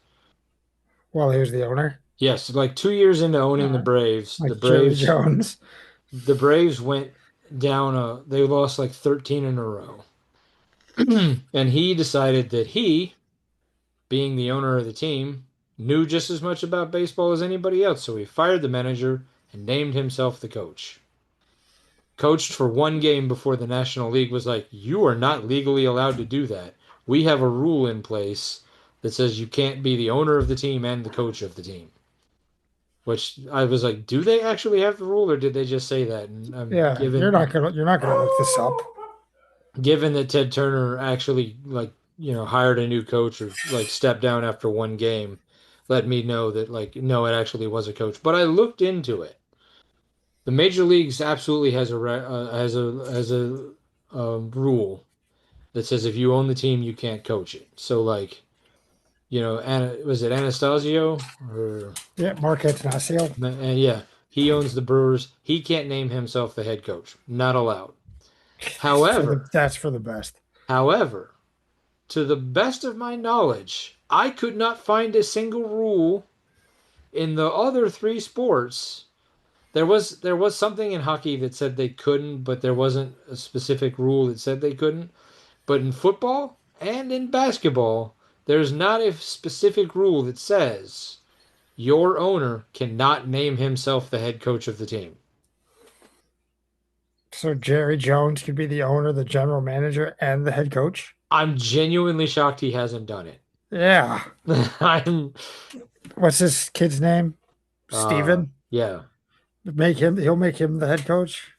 Well, here's the owner. Yes, like 2 years into owning the Uh, Braves, like Jerry Jones. the Braves went down they lost like 13 in a row. And he decided that he, being the owner of the team, knew just as much about baseball as anybody else. So he fired the manager and named himself the coach. Coached for one game before the National League was like, you are not legally allowed to do that. We have a rule in place that says you can't be the owner of the team and the coach of the team. Which I was like, do they actually have the rule or did they just say that? And Yeah, you're not gonna look this up. given that Ted Turner actually hired a new coach or like stepped down after one game, let me know that like no, it actually was a coach. But I looked into it. The major leagues absolutely has a rule that says if you own the team, you can't coach it. So like was it Anastasio or Yeah, Mark Attanasio. and yeah, he owns the Brewers. He can't name himself the head coach. Not allowed. However, That's for the best. however, to the best of my knowledge, I could not find a single rule in the other three sports. There was something in hockey that said they couldn't, but there wasn't a specific rule that said they couldn't. But in football and in basketball, there's not a specific rule that says your owner cannot name himself the head coach of the team. So Jerry Jones could be the owner, the general manager, and the head coach. I'm genuinely shocked he hasn't done it. Yeah. I'm What's this kid's name? Steven? yeah. He'll make him the head coach.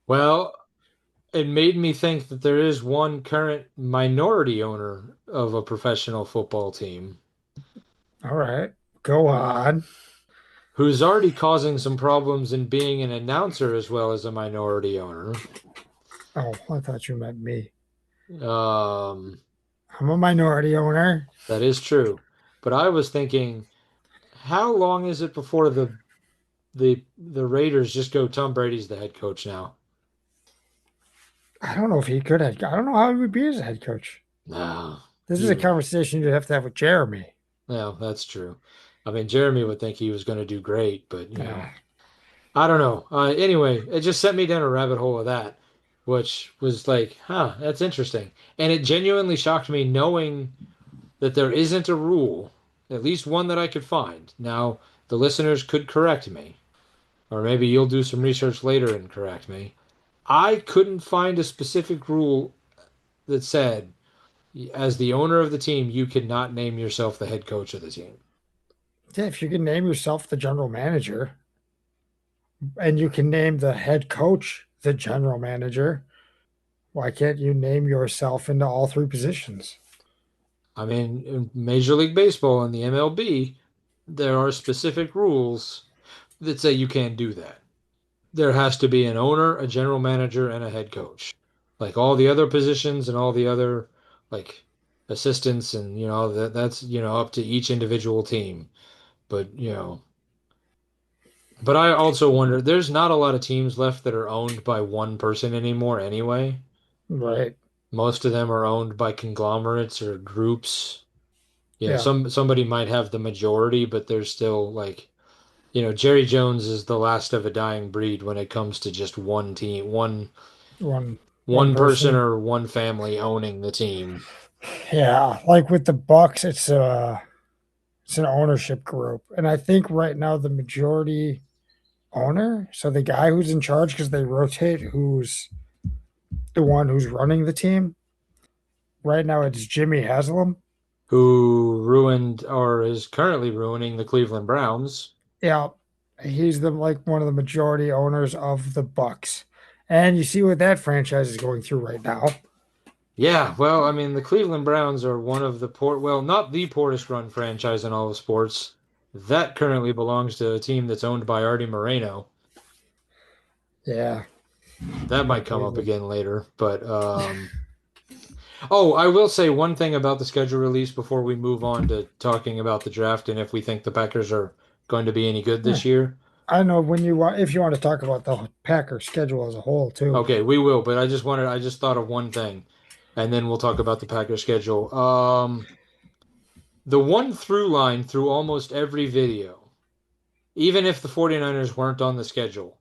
Well, it made me think that there is one current minority owner of a professional football team All right. Go on. who's already causing some problems in being an announcer as well as a minority owner. Oh, I thought you meant me. Um, I'm a minority owner. that is true. But I was thinking, how long is it before the Raiders just go Tom Brady's the head coach now? I don't know if he could have. I don't know how he would be as a head coach. No, This is a you, conversation you'd have to have with Jeremy. no, that's true. I mean, Jeremy would think he was going to do great, but Uh, I don't know. Anyway, it just sent me down a rabbit hole of that, which was like, huh, that's interesting. And it genuinely shocked me knowing that there isn't a rule, at least one that I could find. Now, the listeners could correct me, or maybe you'll do some research later and correct me. I couldn't find a specific rule that said, as the owner of the team, you cannot name yourself the head coach of the team. yeah, if you can name yourself the general manager and you can name the head coach the general manager, why can't you name yourself into all three positions? I mean, in Major League Baseball and the MLB, there are specific rules that say you can't do that. There has to be an owner, a general manager, and a head coach. Like all the other positions and all the other like assistants and that's up to each individual team. But but I also wonder there's not a lot of teams left that are owned by one person anymore anyway. Right. Most of them are owned by conglomerates or groups. Yeah. Somebody might have the majority, but there's still like Jerry Jones is the last of a dying breed when it comes to just one team, One one person person. or one family owning the team. Yeah, like with the Bucks, it's an ownership group, and I think right now the majority owner, so the guy who's in charge because they rotate, who's the one who's running the team right now, it's Jimmy Haslam. Who ruined or is currently ruining the Cleveland Browns. Yeah, he's the like one of the majority owners of the Bucks, and you see what that franchise is going through right now. Yeah, well, I mean, the Cleveland Browns are one of well, not the poorest run franchise in all of sports. That currently belongs to a team that's owned by Artie Moreno. Yeah, That yeah, might come up Cleveland. again later, but oh, I will say one thing about the schedule release before we move on to talking about the draft and if we think the Packers are going to be any good Yeah, this year. I know when you want, if you want to talk about the Packers schedule as a whole too. Okay, we will, but I just thought of one thing, and then we'll talk about the Packers schedule. The one through line through almost every video, even if the 49ers weren't on the schedule,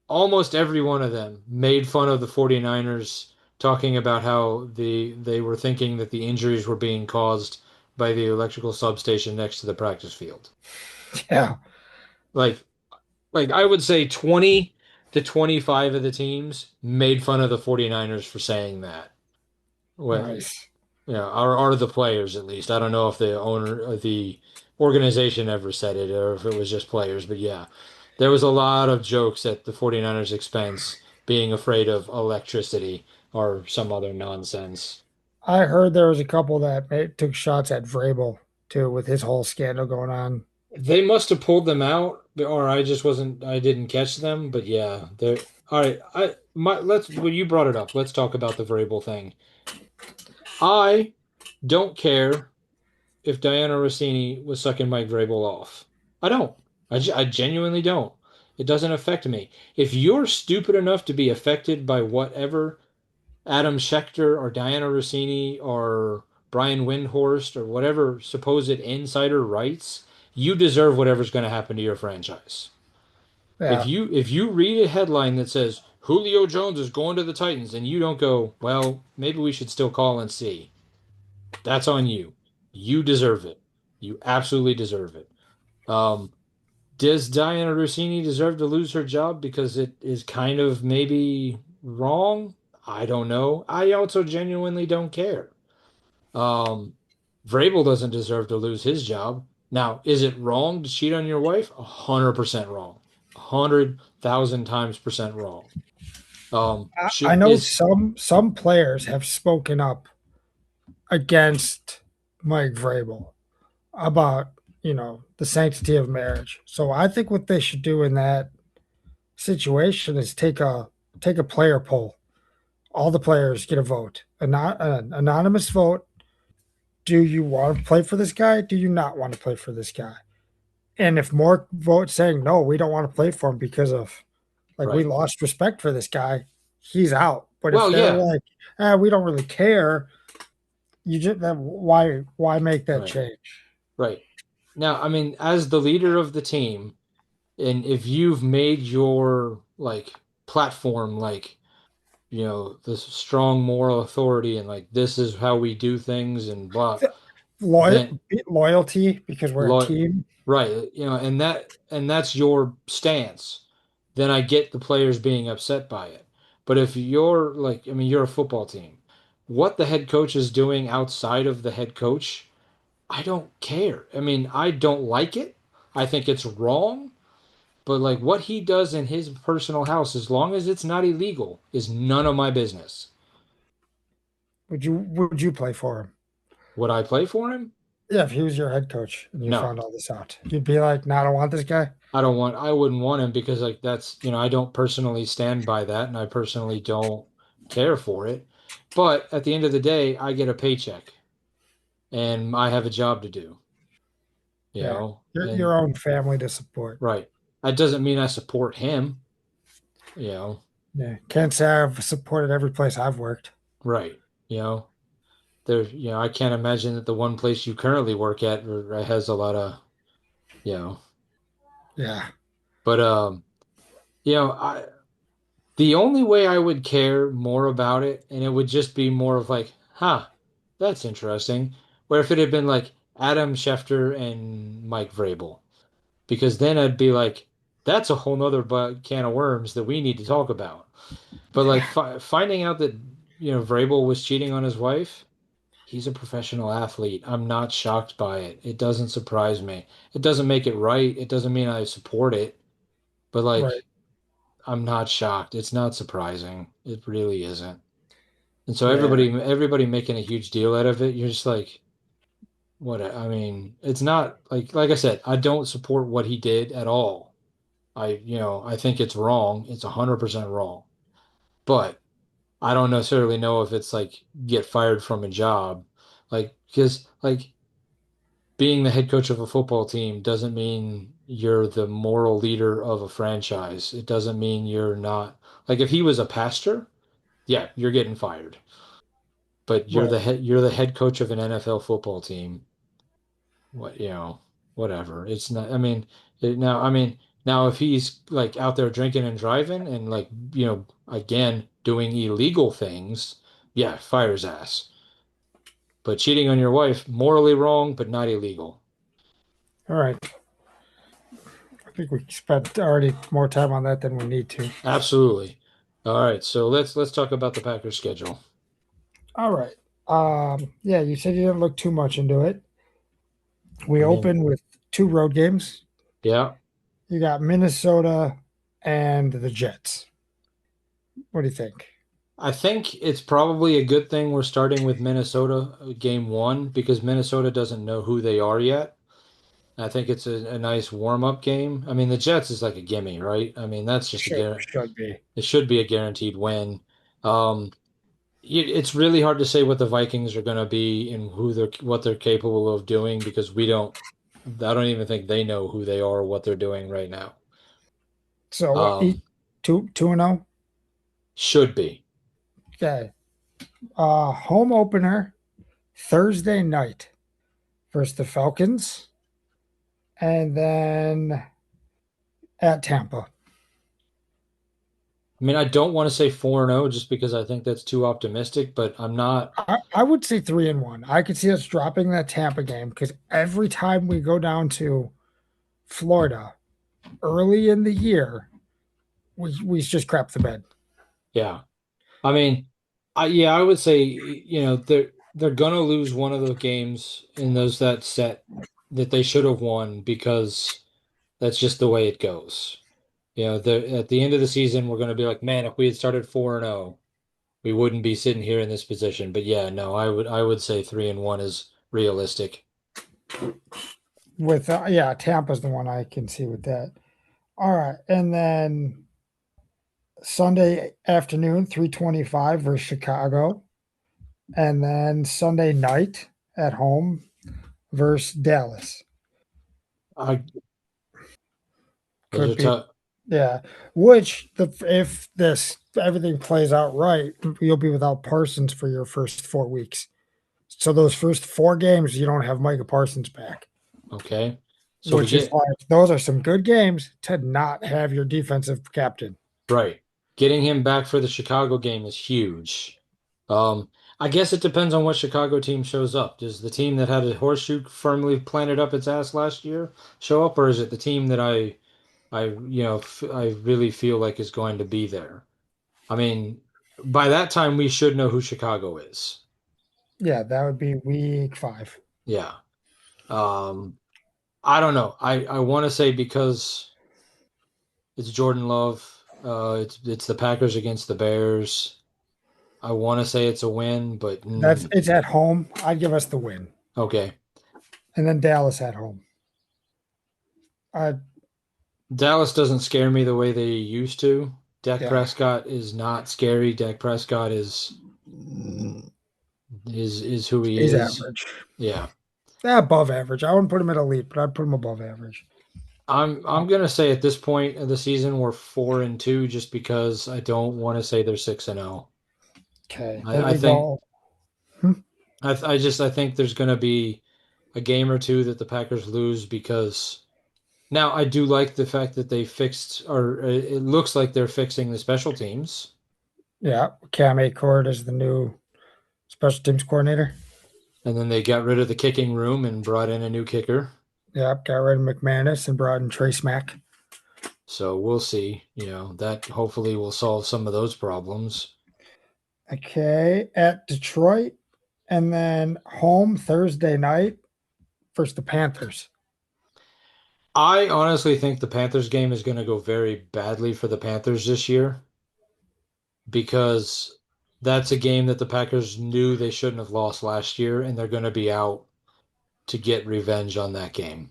almost every one of them made fun of the 49ers, talking about how they were thinking that the injuries were being caused by the electrical substation next to the practice field. Yeah, Like I would say 20 to 25 of the teams made fun of the 49ers for saying that. When nice. are the players at least. I don't know if the owner or the organization ever said it or if it was just players, but yeah, there was a lot of jokes at the 49ers expense being afraid of electricity or some other nonsense. I heard there was a couple that took shots at Vrabel too, with his whole scandal going on. They must have pulled them out, or I didn't catch them, but yeah, they're all right. Well, you brought it up. Let's talk about the variable thing. I don't care if Diana Rossini was sucking Mike Vrabel off. I don't. I genuinely don't. It doesn't affect me. If you're stupid enough to be affected by whatever Adam Schechter or Diana Rossini or Brian Windhorst or whatever supposed insider writes, you deserve whatever's going to happen to your franchise. Yeah, If you read a headline that says Julio Jones is going to the Titans and you don't go, well, maybe we should still call and see. That's on you. You deserve it. You absolutely deserve it. Um, does Diana Rossini deserve to lose her job because it is kind of maybe wrong? I don't know. I also genuinely don't care. Um, Vrabel doesn't deserve to lose his job. Now, is it wrong to cheat on your wife? 100% wrong. 100,000 times percent wrong. I Should know is some players have spoken up against Mike Vrabel about the sanctity of marriage. So I think what they should do in that situation is take a player poll. All the players get a vote, an anonymous vote. Do you want to play for this guy? Do you not want to play for this guy? And if more votes saying no, we don't want to play for him because of like we right. lost respect for this guy, he's out. But if Well, they're yeah, like, we don't really care, you just then why make that right, change? right. Now, I mean, as the leader of the team, and if you've made your like platform like this strong moral authority and like this is how we do things and blah, Loyal then loyalty because we're a lo team. right, and that's your stance, then I get the players being upset by it. But if you're like, I mean, you're a football team, what the head coach is doing outside of the head coach, I don't care. I mean, I don't like it. I think it's wrong. But like what he does in his personal house, as long as it's not illegal, is none of my business. Would you play for him? Would I play for him? Yeah, if he was your head coach and you No. found all this out, you'd be like, "No, I don't want this guy." I wouldn't want him because like that's, I don't personally stand by that and I personally don't care for it. But at the end of the day, I get a paycheck and I have a job to do, Yeah, your and own family to support. right. That doesn't mean I support him, you know, Yeah, can't say I've supported every place I've worked. right. You know, I can't imagine that the one place you currently work at has a lot of, you know, Yeah. But I the only way I would care more about it, and it would just be more of like, huh, that's interesting. Where if it had been like Adam Schefter and Mike Vrabel, because then I'd be like, that's a whole nother can of worms that we need to talk about. But like Yeah. finding out that Vrabel was cheating on his wife, he's a professional athlete. I'm not shocked by it. It doesn't surprise me. It doesn't make it right. It doesn't mean I support it, but Right. like I'm not shocked. It's not surprising. It really isn't. And so Yeah. everybody making a huge deal out of it, you're just like, what? I mean, it's not like I said, I don't support what he did at all. I think it's wrong. It's 100% wrong. But I don't necessarily know if it's like get fired from a job. Like, because like being the head coach of a football team doesn't mean you're the moral leader of a franchise. It doesn't mean you're not like if he was a pastor, yeah, you're getting fired. But Right. you're the head coach of an NFL football team. What, whatever. It's not, I mean, now if he's like out there drinking and driving and like, again, doing illegal things, yeah, fire his ass. But cheating on your wife, morally wrong, but not illegal. All right. I think we spent already more time on that than we need to. Absolutely. All right, so let's talk about the Packers schedule. All right. Yeah, you said you didn't look too much into it. We I mean, open with two road games. yeah, You got Minnesota and the Jets. What do you think? I think it's probably a good thing we're starting with Minnesota game one because Minnesota doesn't know who they are yet. I think it's a nice warm-up game. I mean, the Jets is like a gimme, right? I mean, that's just a Should be. it should be a guaranteed win. Um, it's really hard to say what the Vikings are going to be and what they're capable of doing because I don't even think they know who they are or what they're doing right now. So what? Um, Two and zero. should be. Okay. Home opener Thursday night versus the Falcons, and then at Tampa. I mean, I don't want to say 4-0 just because I think that's too optimistic, but I'm not. I would say 3-1. I could see us dropping that Tampa game because every time we go down to Florida early in the year, we just crap the bed. Yeah. I mean, I would say, they're gonna lose one of the games in those that set that they should have won because that's just the way it goes. At the end of the season, we're gonna be like, man, if we had started 4-0, we wouldn't be sitting here in this position. But yeah, no, I would say 3-1 is realistic. With yeah, Tampa's the one I can see with that. All right, and then Sunday afternoon, 3:25 versus Chicago, and then Sunday night at home versus Dallas. I Those Could are be, tough. yeah. Which the if this everything plays out right, you'll be without Parsons for your first 4 weeks. So those first four games, you don't have Micah Parsons back, Okay. So we which is get like those are some good games to not have your defensive captain. right. Getting him back for the Chicago game is huge. Um, I guess it depends on what Chicago team shows up. Does the team that had a horseshoe firmly planted up its ass last year show up, or is it the team that I really feel like is going to be there? I mean, by that time we should know who Chicago is. Yeah, that would be week 5. Yeah. Um, I don't know. I want to say because it's Jordan Love, it's the Packers against the Bears. I want to say it's a win, but It's at home. I'd give us the win, okay. and then Dallas at home. I Dallas doesn't scare me the way they used to. Dak Yeah, Prescott is not scary. Dak Prescott is who he he's is. average. Yeah. Above average. I wouldn't put him at elite, but I'd put him above average. I'm gonna say at this point of the season we're 4-2 just because I don't want to say they're 6-0. Okay, then I we think go. Hmm, I think there's gonna be a game or two that the Packers lose because Now, I do like the fact that they fixed, or it looks like they're fixing the special teams. Yeah, Cam Acord is the new special teams coordinator. And then they got rid of the kicking room and brought in a new kicker. Yep, got rid of McManus and brought in Trace Mack. So we'll see. That hopefully will solve some of those problems. Okay, at Detroit, and then home Thursday night versus the Panthers. I honestly think the Panthers game is going to go very badly for the Panthers this year because that's a game that the Packers knew they shouldn't have lost last year, and they're going to be out to get revenge on that game.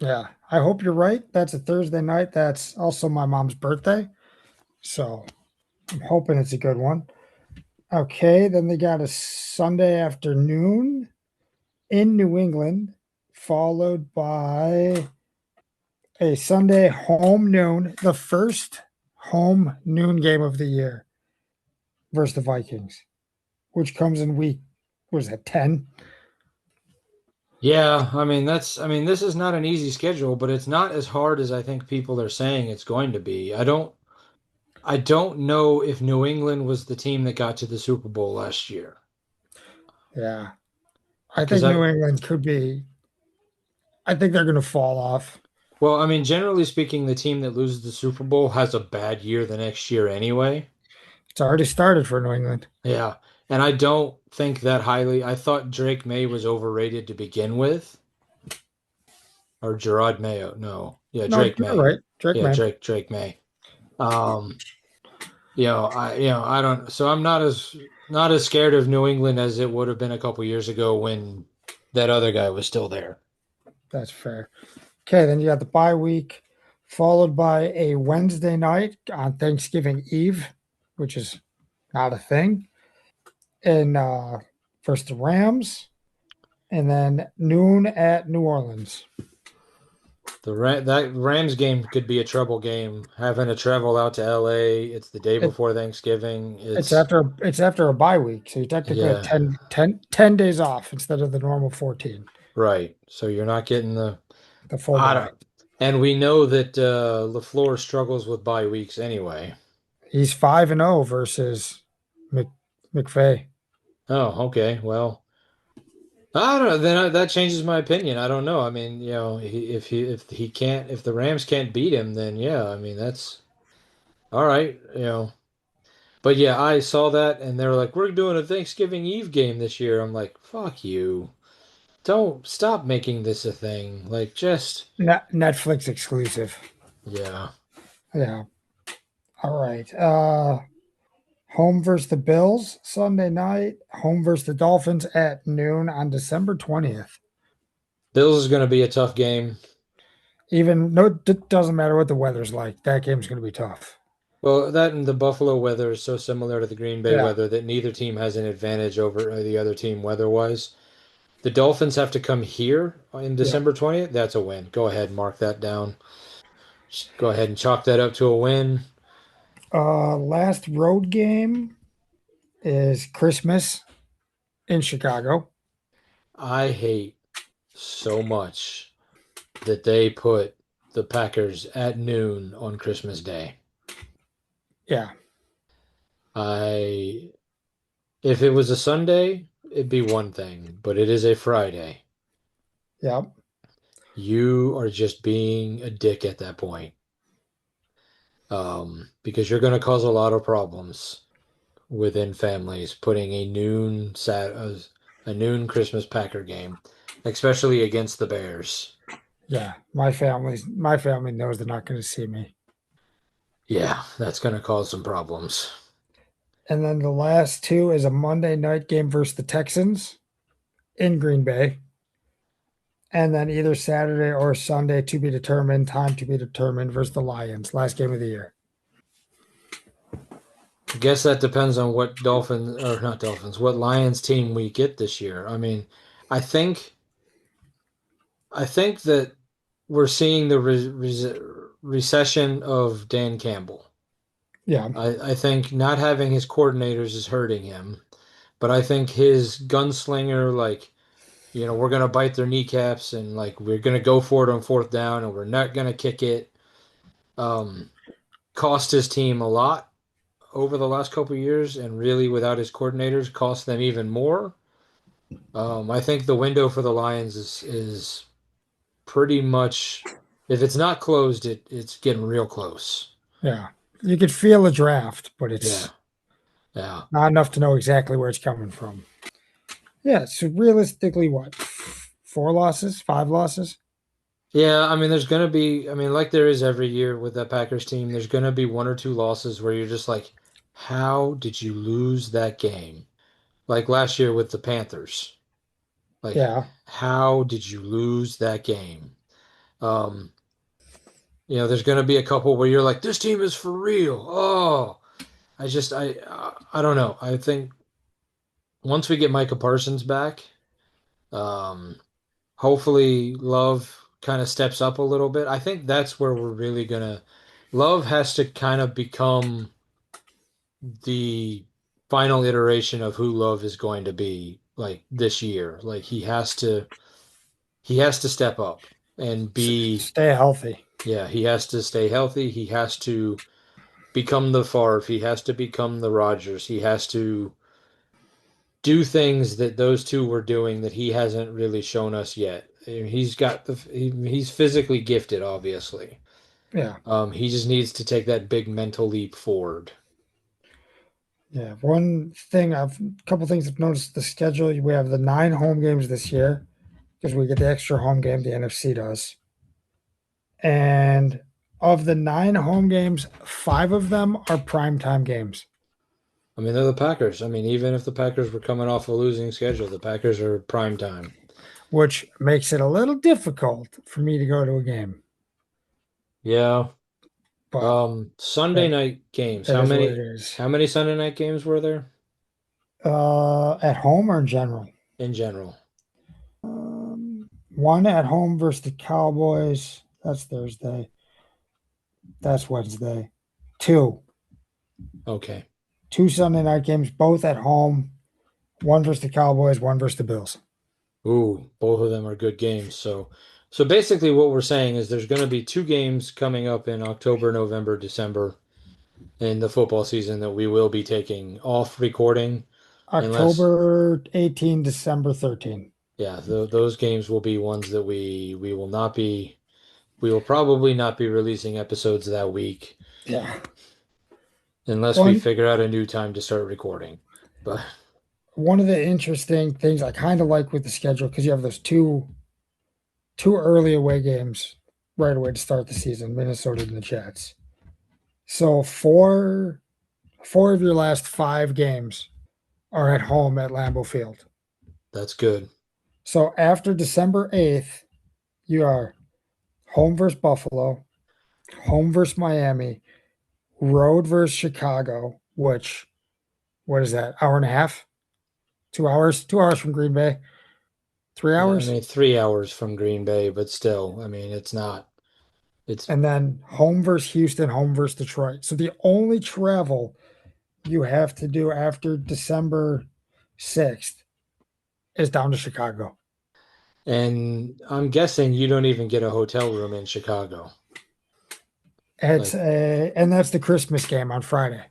Yeah, I hope you're right. That's a Thursday night. That's also my mom's birthday. So I'm hoping it's a good one. Okay, then they got a Sunday afternoon in New England, followed by a Sunday home noon, the first home noon game of the year versus the Vikings, which comes in week, what is that, 10? Yeah, I mean this is not an easy schedule, but it's not as hard as I think people are saying it's going to be. I don't know if New England was the team that got to the Super Bowl last year. Yeah. I Because think New England could be, I think they're going to fall off. well, I mean, generally speaking, the team that loses the Super Bowl has a bad year the next year anyway. It's already started for New England. Yeah. And I don't think that highly. I thought Drake May was overrated to begin with, or Gerard Mayo. No. Yeah, No, Drake you're May. right. Drake Yeah, May. Drake May. Um, I don't, so I'm not as scared of New England as it would have been a couple years ago when that other guy was still there. That's fair. Okay, then you got the bye week, followed by a Wednesday night on Thanksgiving Eve, which is not a thing, and versus the Rams, and then noon at New Orleans. That Rams game could be a trouble game. Having to travel out to LA, it's the day It, before Thanksgiving. it's after a bye week, so you technically have Yeah, 10 days off instead of the normal 14, right. So you're not getting the full I bye. don't, and we know that LaFleur struggles with bye weeks anyway. He's 5-0 versus Mc, McVay. Oh, okay. Well, I don't know. Then that changes my opinion. I don't know. I mean, if he can't, if the Rams can't beat him, then yeah. I mean, that's all right. But yeah, I saw that, and they were like, "We're doing a Thanksgiving Eve game this year." I'm like, "Fuck you! Don't stop making this a thing." Like, just Netflix exclusive. yeah. Yeah. All right. Home versus the Bills Sunday night. Home versus the Dolphins at noon on December 20th. Bills is going to be a tough game. Even no, it doesn't matter what the weather's like. That game's going to be tough. Well, that and the Buffalo weather is so similar to the Green Bay Yeah. weather that neither team has an advantage over the other team weather-wise. The Dolphins have to come here in Yeah. December 20th. That's a win. Go ahead, mark that down. Just go ahead and chalk that up to a win. Last road game is Christmas in Chicago. I hate so much that they put the Packers at noon on Christmas Day. Yeah. I If it was a Sunday, it'd be one thing, but it is a Friday. Yeah. You are just being a dick at that point. Because you're going to cause a lot of problems within families putting a noon Christmas Packer game, especially against the Bears. Yeah. My family knows they're not going to see me. Yeah, that's going to cause some problems. And then the last two is a Monday night game versus the Texans in Green Bay. And then either Saturday or Sunday to be determined, time to be determined versus the Lions, last game of the year. I guess that depends on what Dolphins or not Dolphins, what Lions team we get this year. I mean, I think I think that we're seeing the recession of Dan Campbell. Yeah, I think not having his coordinators is hurting him, but I think his gunslinger, like we're gonna bite their kneecaps and like we're gonna go for it on fourth down and we're not gonna kick it. Um, Cost his team a lot over the last couple of years, and really without his coordinators, cost them even more. I think the window for the Lions is pretty much, if it's not closed, it's getting real close. Yeah. You could feel a draft, but Yeah, it's yeah, not enough to know exactly where it's coming from. Yeah. So realistically, what? Four losses? Five losses? yeah. I mean, there's gonna be, I mean, like there is every year with that Packers team, there's gonna be one or two losses where you're just like, how did you lose that game? Like last year with the Panthers. Like, Yeah. how did you lose that game? Um, there's going to be a couple where you're like, this team is for real. Oh, I don't know. I think once we get Micah Parsons back, um, hopefully Love kind of steps up a little bit. I think that's where we're really gonna. Love has to kind of become the final iteration of who Love is going to be like this year. Like he has to step up and be, Stay healthy. yeah, he has to stay healthy. He has to become the Favre. He has to become the Rodgers. He has to do things that those two were doing that he hasn't really shown us yet. He's physically gifted, obviously. Yeah. He just needs to take that big mental leap forward. Yeah. One thing a couple things I've noticed the schedule. We have the 9 home games this year because we get the extra home game the NFC does. And of the 9 home games, 5 of them are primetime games, I mean, they're the Packers. I mean, even if the Packers were coming off a losing schedule, the Packers are prime time. which makes it a little difficult for me to go to a game. Yeah. But Sunday that night games. that How is what it many is. how many Sunday night games were there At home or in general? in general? One at home versus the Cowboys. That's Thursday. That's Wednesday. Two. Okay. Two Sunday night games, both at home. One versus the Cowboys, one versus the Bills. Ooh, both of them are good games. So basically what we're saying is there's going to be two games coming up in October, November, December in the football season that we will be taking off recording unless, October 18, December 13. yeah, those games will be ones that we will probably not be releasing episodes that week Yeah. unless we One figure out a new time to start recording. But one of the interesting things I kind of like with the schedule because you have those two early away games right away to start the season, Minnesota and the Jets. So four of your last 5 games are at home at Lambeau Field. that's good. So after December 8th, you are home versus Buffalo, home versus Miami, road versus Chicago, which what is that? Hour and a half? 2 hours? 2 hours from Green Bay? Three Yeah, I hours? mean 3 hours from Green Bay, but still, I mean it's not it's And then home versus Houston, home versus Detroit. So the only travel you have to do after December 6th is down to Chicago. and I'm guessing you don't even get a hotel room in Chicago. It's Like and that's the Christmas game on Friday,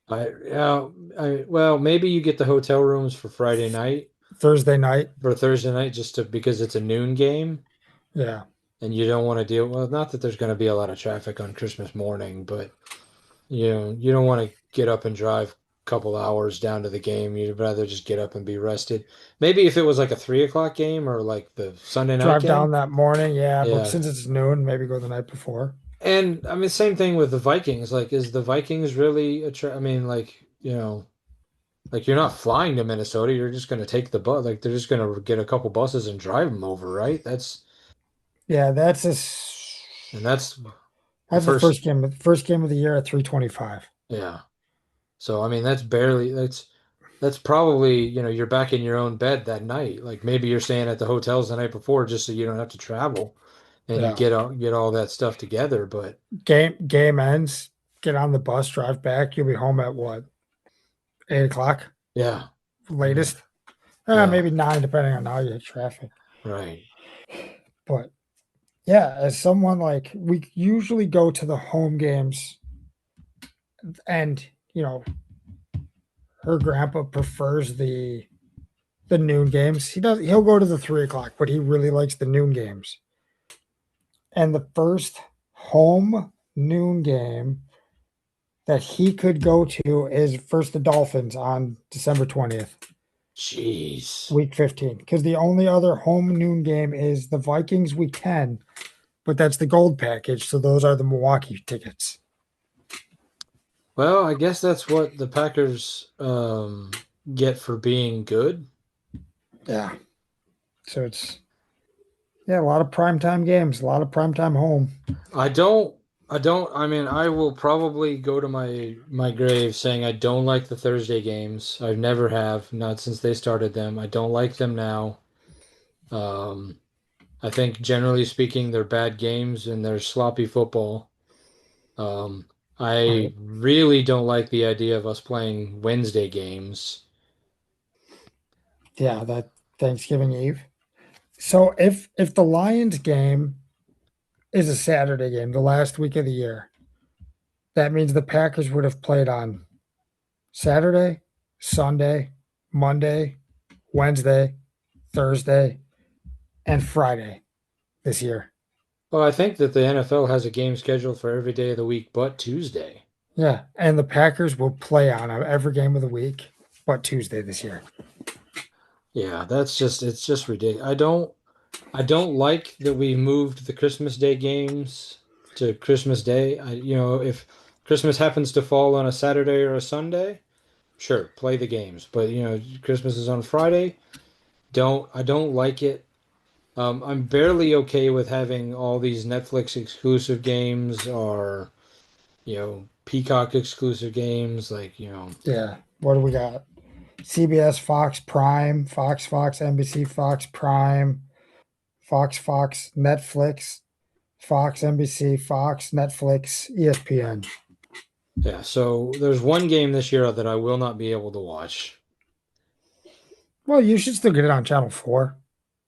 well, maybe you get the hotel rooms for Friday night, Thursday night. for Thursday night, just to because it's a noon game Yeah. and you don't want to deal, well, not that there's going to be a lot of traffic on Christmas morning, but you don't want to get up and drive a couple hours down to the game. You'd rather just get up and be rested. Maybe if it was like a 3 o'clock game or like the Sunday night Drive down game. that morning. Yeah. But Yeah. since it's noon, maybe go the night before. And I mean, same thing with the Vikings. Like, is the Vikings really I mean, like, like you're not flying to Minnesota. You're just going to take the bus. Like they're just going to get a couple buses and drive them over, right? Yeah. And that's the That's the first. first game of the year at 3:25. Yeah. So I mean, that's probably, you're back in your own bed that night. Like maybe you're staying at the hotels the night before just so you don't have to travel and you Yeah. get all that stuff together. But Game ends. Get on the bus, drive back. You'll be home at what? 8 o'clock yeah, I mean, latest. Yeah, Maybe 9, depending on how you hit traffic. right. But yeah, as someone like we usually go to the home games, and her grandpa prefers the noon games. He'll go to the 3 o'clock, but he really likes the noon games. And the first home noon game that he could go to is first the Dolphins on December 20th, Jeez. week 15. Because the only other home noon game is the Vikings week 10, but that's the gold package. So those are the Milwaukee tickets. Well, I guess that's what the Packers get for being good. Yeah. So it's, yeah, a lot of primetime games, a lot of primetime home. I don't I mean I will probably go to my grave saying I don't like the Thursday games. I never have, not since they started them. I don't like them now. Um I think generally speaking they're bad games and they're sloppy football. Um I Right. really don't like the idea of us playing Wednesday games. Yeah, that Thanksgiving Eve. So if the Lions game is a Saturday game, the last week of the year, that means the Packers would have played on Saturday, Sunday, Monday, Wednesday, Thursday, and Friday this year. Well, I think that the NFL has a game scheduled for every day of the week but Tuesday. Yeah, and the Packers will play on every game of the week but Tuesday this year. Yeah, it's just ridiculous. I don't like that we moved the Christmas Day games to Christmas Day. If Christmas happens to fall on a Saturday or a Sunday, sure, play the games. But Christmas is on Friday. I don't like it. I'm barely okay with having all these Netflix exclusive games or, Peacock exclusive games. Yeah. What do we got? CBS, Fox Prime, Fox, NBC, Fox Prime, Fox, Netflix, Fox, NBC, Fox, Netflix, ESPN. Yeah, so there's one game this year that I will not be able to watch. Well, you should still get it on Channel 4.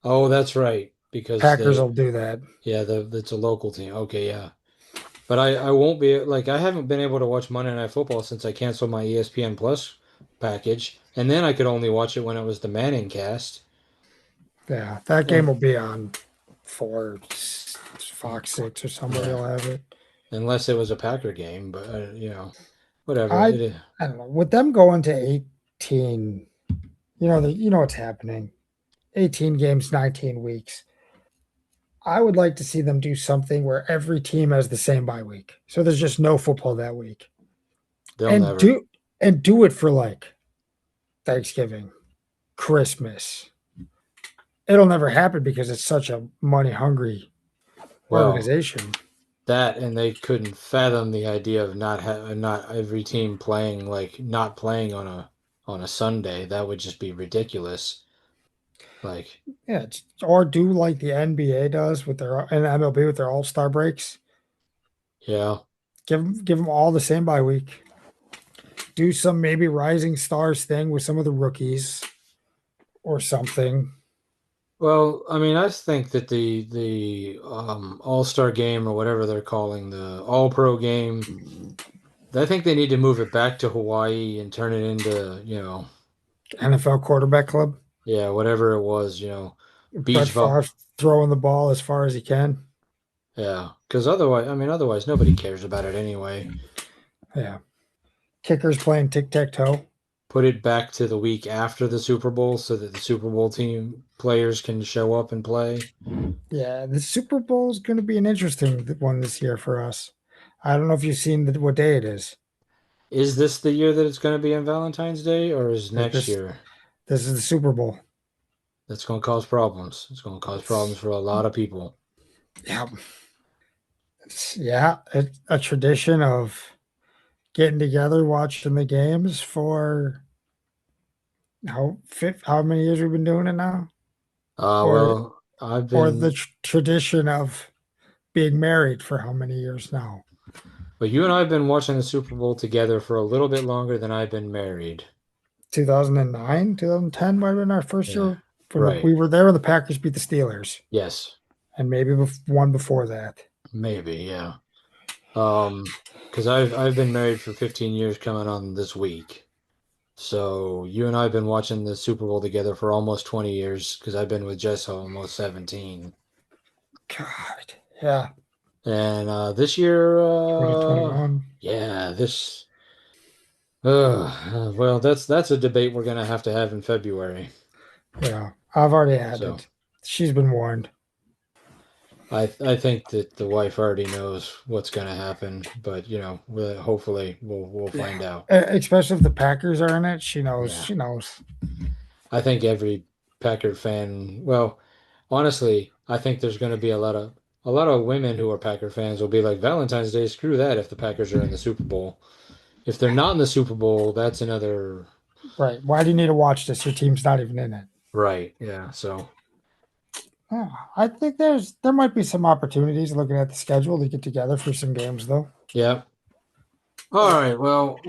Oh, that's right, because Packers will do that. it's a local team. Okay, yeah. But I won't be like I haven't been able to watch Monday Night Football since I canceled my ESPN Plus package, and then I could only watch it when it was the Manning cast, Yeah, that game and will be on 4, Fox 6 or somebody yeah, will have it. unless it was a Packer game, but whatever I it is. I don't know. With them going to 18, you know what's happening. 18 games, 19 weeks. I would like to see them do something where every team has the same bye week. So there's just no football that week. They'll And never. do it for like Thanksgiving, Christmas. It'll never happen because it's such a money hungry Well, organization. that and they couldn't fathom the idea of not every team playing not playing on a Sunday. That would just be ridiculous. Like, Yeah, or do like the NBA does with their and MLB with their All-Star breaks. yeah. Give them all the same bye week. Do some maybe rising stars thing with some of the rookies or something. Well, I mean, I think that the All-Star game or whatever they're calling the All-Pro game, I think they need to move it back to Hawaii and turn it into, NFL quarterback club. yeah, whatever it was, Brett beach Favre vol. throwing the ball as far as he can. Yeah, because otherwise nobody cares about it anyway. Yeah. Kickers playing tic tac toe. Put it back to the week after the Super Bowl so that the Super Bowl team players can show up and play. Yeah, the Super Bowl is going to be an interesting one this year for us. I don't know if you've seen what day it is. Is this the year that it's going to be on Valentine's Day, or is That next this year? this is the Super Bowl. That's going to cause problems. It's going to cause problems It's for a lot of people. yeah, it's a tradition of getting together, watching the games for how many years we've been doing it now, or Well, I've the been, tradition of being married for how many years now. but you and I have been watching the Super Bowl together for a little bit longer than I've been married. 2009, 2010 might have been our first Yeah. year when Right. we were there when the Packers beat the Steelers, Yes. and maybe one before that. Maybe. Yeah. Because I've been married for 15 years coming on this week. So you and I have been watching the Super Bowl together for almost 20 years because I've been with Jess almost 17. God, yeah, And this year, 2021. yeah, well, that's a debate we're gonna have to have in February. Yeah, I've already had So it. She's been warned. I think that the wife already knows what's gonna happen, but hopefully we'll find Yeah, out. especially if the Packers are in it. She knows. Yeah, She knows. I think every Packer fan, well, honestly, I think there's gonna be a lot of women who are Packer fans will be like Valentine's Day, screw that if the Packers are in the Super Bowl. If they're not in the Super Bowl, that's another Right. Why do you need to watch this? Your team's not even in it. right. Yeah, so Yeah, I think there might be some opportunities looking at the schedule to get together for some games though. yeah. All right. Well,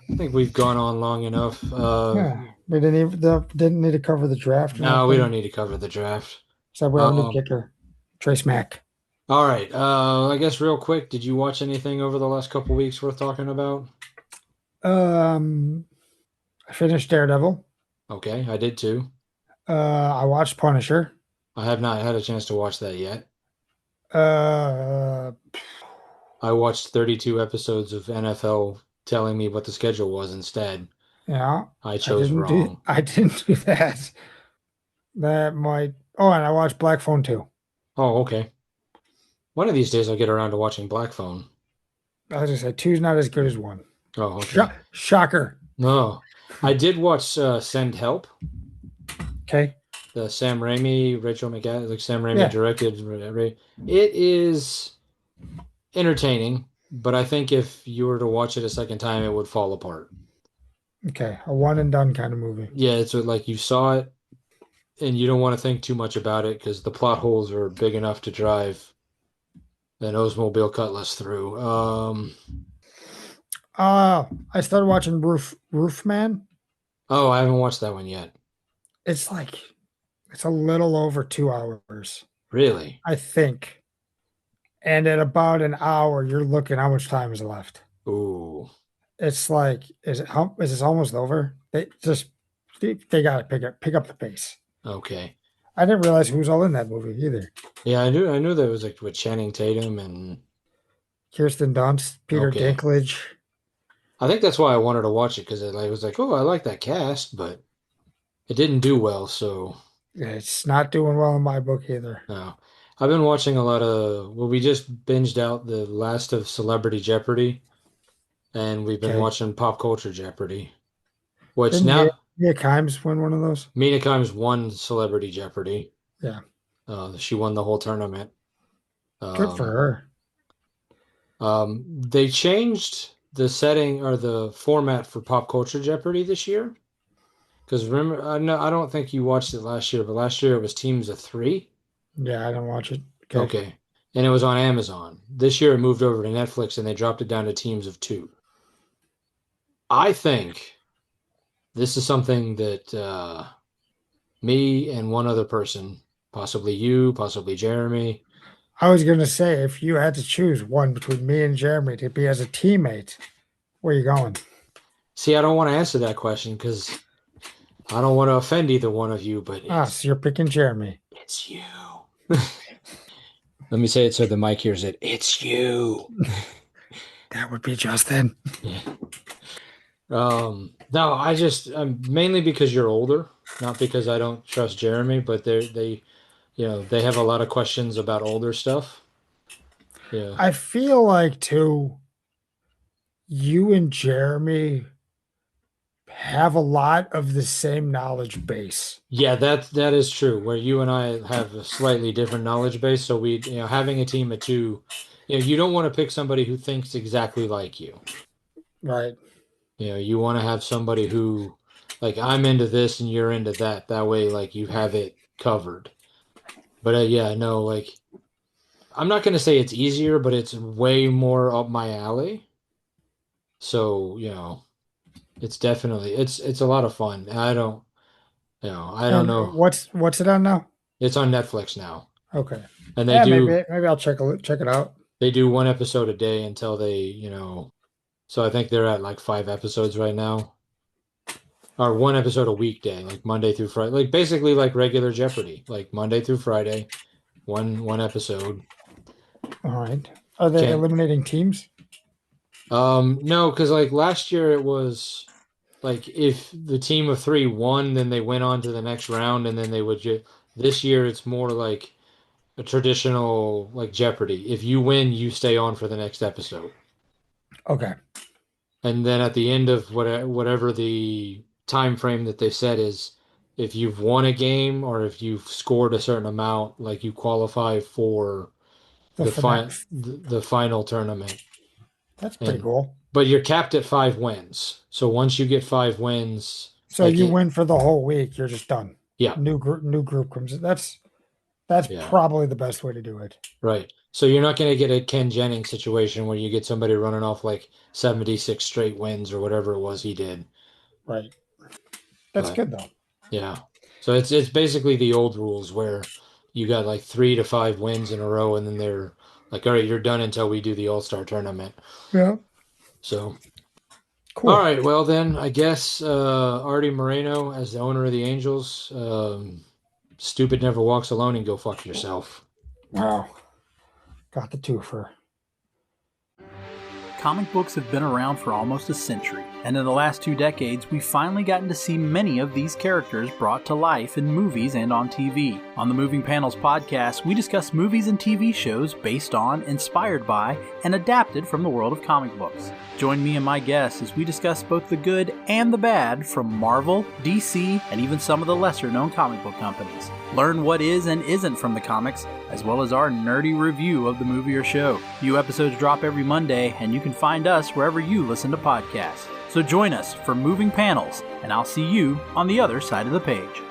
I think we've gone on long enough. Yeah, we didn't need to cover the draft or No, we don't nothing. need to cover the draft. So we have a new Um, kicker, Trace Mack. all right. I guess real quick, did you watch anything over the last couple weeks worth talking about? Um, I finished Daredevil. Okay, I did too. I watched Punisher. I have not had a chance to watch that yet. Uh, I watched 32 episodes of NFL telling me what the schedule was instead. yeah, I chose wrong. I didn't do that. That might. Oh, and I watched Black Phone too. Oh, okay. One of these days I'll get around to watching Black Phone. I was gonna say two's not as good as one. Oh, okay. Shocker. No, I did watch Send Help. Okay. The Sam Raimi, Rachel McAdams, like Sam Raimi Yeah. directed. It is entertaining, but I think if you were to watch it a second time, it would fall apart. Okay. A one and done kind of movie. Yeah, it's like you saw it and you don't want to think too much about it because the plot holes are big enough to drive an Oldsmobile Cutlass through. I started watching Roof Man. Oh, I haven't watched that one yet. It's like it's a little over 2 hours, Really? I think. And at about an hour, you're looking how much time is left. Ooh, It's like, is this almost over? They gotta pick up the pace. okay. I didn't realize who was all in that movie either. Yeah, I knew that was like with Channing Tatum and Kirsten Dunst, Peter okay. Dinklage. I think that's why I wanted to watch it because I was like, oh, I like that cast, but it didn't do well, so It's not doing well in my book either. no. I've been watching a lot of, well, we just binged out the last of Celebrity Jeopardy, and we've been Okay. watching Pop Culture Jeopardy, which Didn't Mia, now Mia Kimes win one of those? Mina Kimes won Celebrity Jeopardy. Yeah. She won the whole tournament. Good for Um, her. they changed the setting or the format for Pop Culture Jeopardy this year. Because remember, I don't think you watched it last year, but last year it was teams of three. Yeah, I didn't watch it. Okay. Okay. And it was on Amazon. This year it moved over to Netflix and they dropped it down to teams of two. I think this is something that me and one other person, possibly you, possibly Jeremy. I was gonna say if you had to choose one between me and Jeremy to be as a teammate, where you going? See, I don't want to answer that question because I don't want to offend either one of you, but Ah, it's so you're picking Jeremy. it's you. Let me say it so the mic hears it. It's you. That would be Justin. Yeah. No, mainly because you're older, not because I don't trust Jeremy, but they have a lot of questions about older stuff. Yeah. I feel like too, you and Jeremy have a lot of the same knowledge base. Yeah, that is true. Where you and I have a slightly different knowledge base, so having a team of two, you don't want to pick somebody who thinks exactly like you. Right. You want to have somebody who, like, I'm into this and you're into that. That way, like, you have it covered. But yeah, no, like, I'm not going to say it's easier, but it's way more up my alley. So, It's definitely it's a lot of fun. I don't And know. what's it on now? It's on Netflix now, Okay. and Yeah, maybe I'll check it out. they do one episode a day until they. So I think they're at like 5 episodes right now, or one episode a weekday, like Monday through Friday, like basically like regular Jeopardy, like Monday through Friday, one episode. All right. Are they Can eliminating teams? No, because like last year it was like if the team of three won, then they went on to the next round, and then they would just. This year it's more like a traditional like Jeopardy. If you win, you stay on for the next episode. Okay. And then at the end of whatever the time frame that they set is, if you've won a game or if you've scored a certain amount, like you qualify for The finale. the final tournament. That's pretty And cool. but you're capped at 5 wins. So once you get 5 wins, So like you it, win for the whole week, you're just done. yeah, New group comes in. That's yeah, probably the best way to do it. right. So you're not going to get a Ken Jennings situation where you get somebody running off like 76 straight wins or whatever it was he did. Right. That's But good though. yeah. So it's basically the old rules where you got like 3 to 5 wins in a row, and then they're like, all right, you're done until we do the All-Star tournament. Yeah. So, all Cool. right, well then, I guess Artie Moreno as the owner of the Angels, stupid never walks alone, and go fuck yourself. Wow. Got the twofer. Comic books have been around for almost a century, and in the last 2 decades, we've finally gotten to see many of these characters brought to life in movies and on TV. On the Moving Panels podcast, we discuss movies and TV shows based on, inspired by, and adapted from the world of comic books. Join me and my guests as we discuss both the good and the bad from Marvel, DC, and even some of the lesser-known comic book companies. Learn what is and isn't from the comics, as well as our nerdy review of the movie or show. New episodes drop every Monday, and you can find us wherever you listen to podcasts. So join us for Moving Panels, and I'll see you on the other side of the page.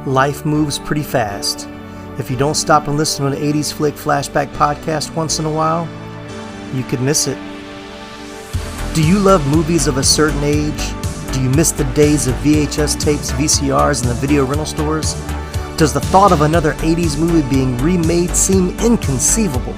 Life moves pretty fast. If you don't stop and listen to an 80s Flick Flashback podcast once in a while, you could miss it. Do you love movies of a certain age? Do you miss the days of VHS tapes, VCRs, and the video rental stores? Does the thought of another 80s movie being remade seem inconceivable?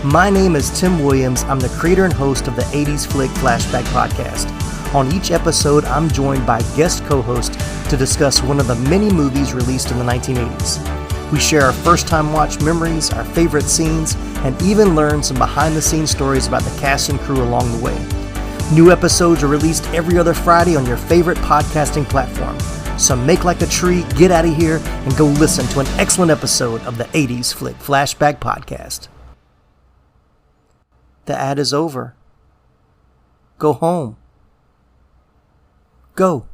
My name is Tim Williams. I'm the creator and host of the 80s Flick Flashback podcast. On each episode, I'm joined by guest co-host to discuss one of the many movies released in the 1980s. We share our first-time watch memories, our favorite scenes, and even learn some behind-the-scenes stories about the cast and crew along the way. New episodes are released every other Friday on your favorite podcasting platform. So make like a tree, get out of here, and go listen to an excellent episode of the 80s Flick Flashback podcast. The ad is over. Go home. Go.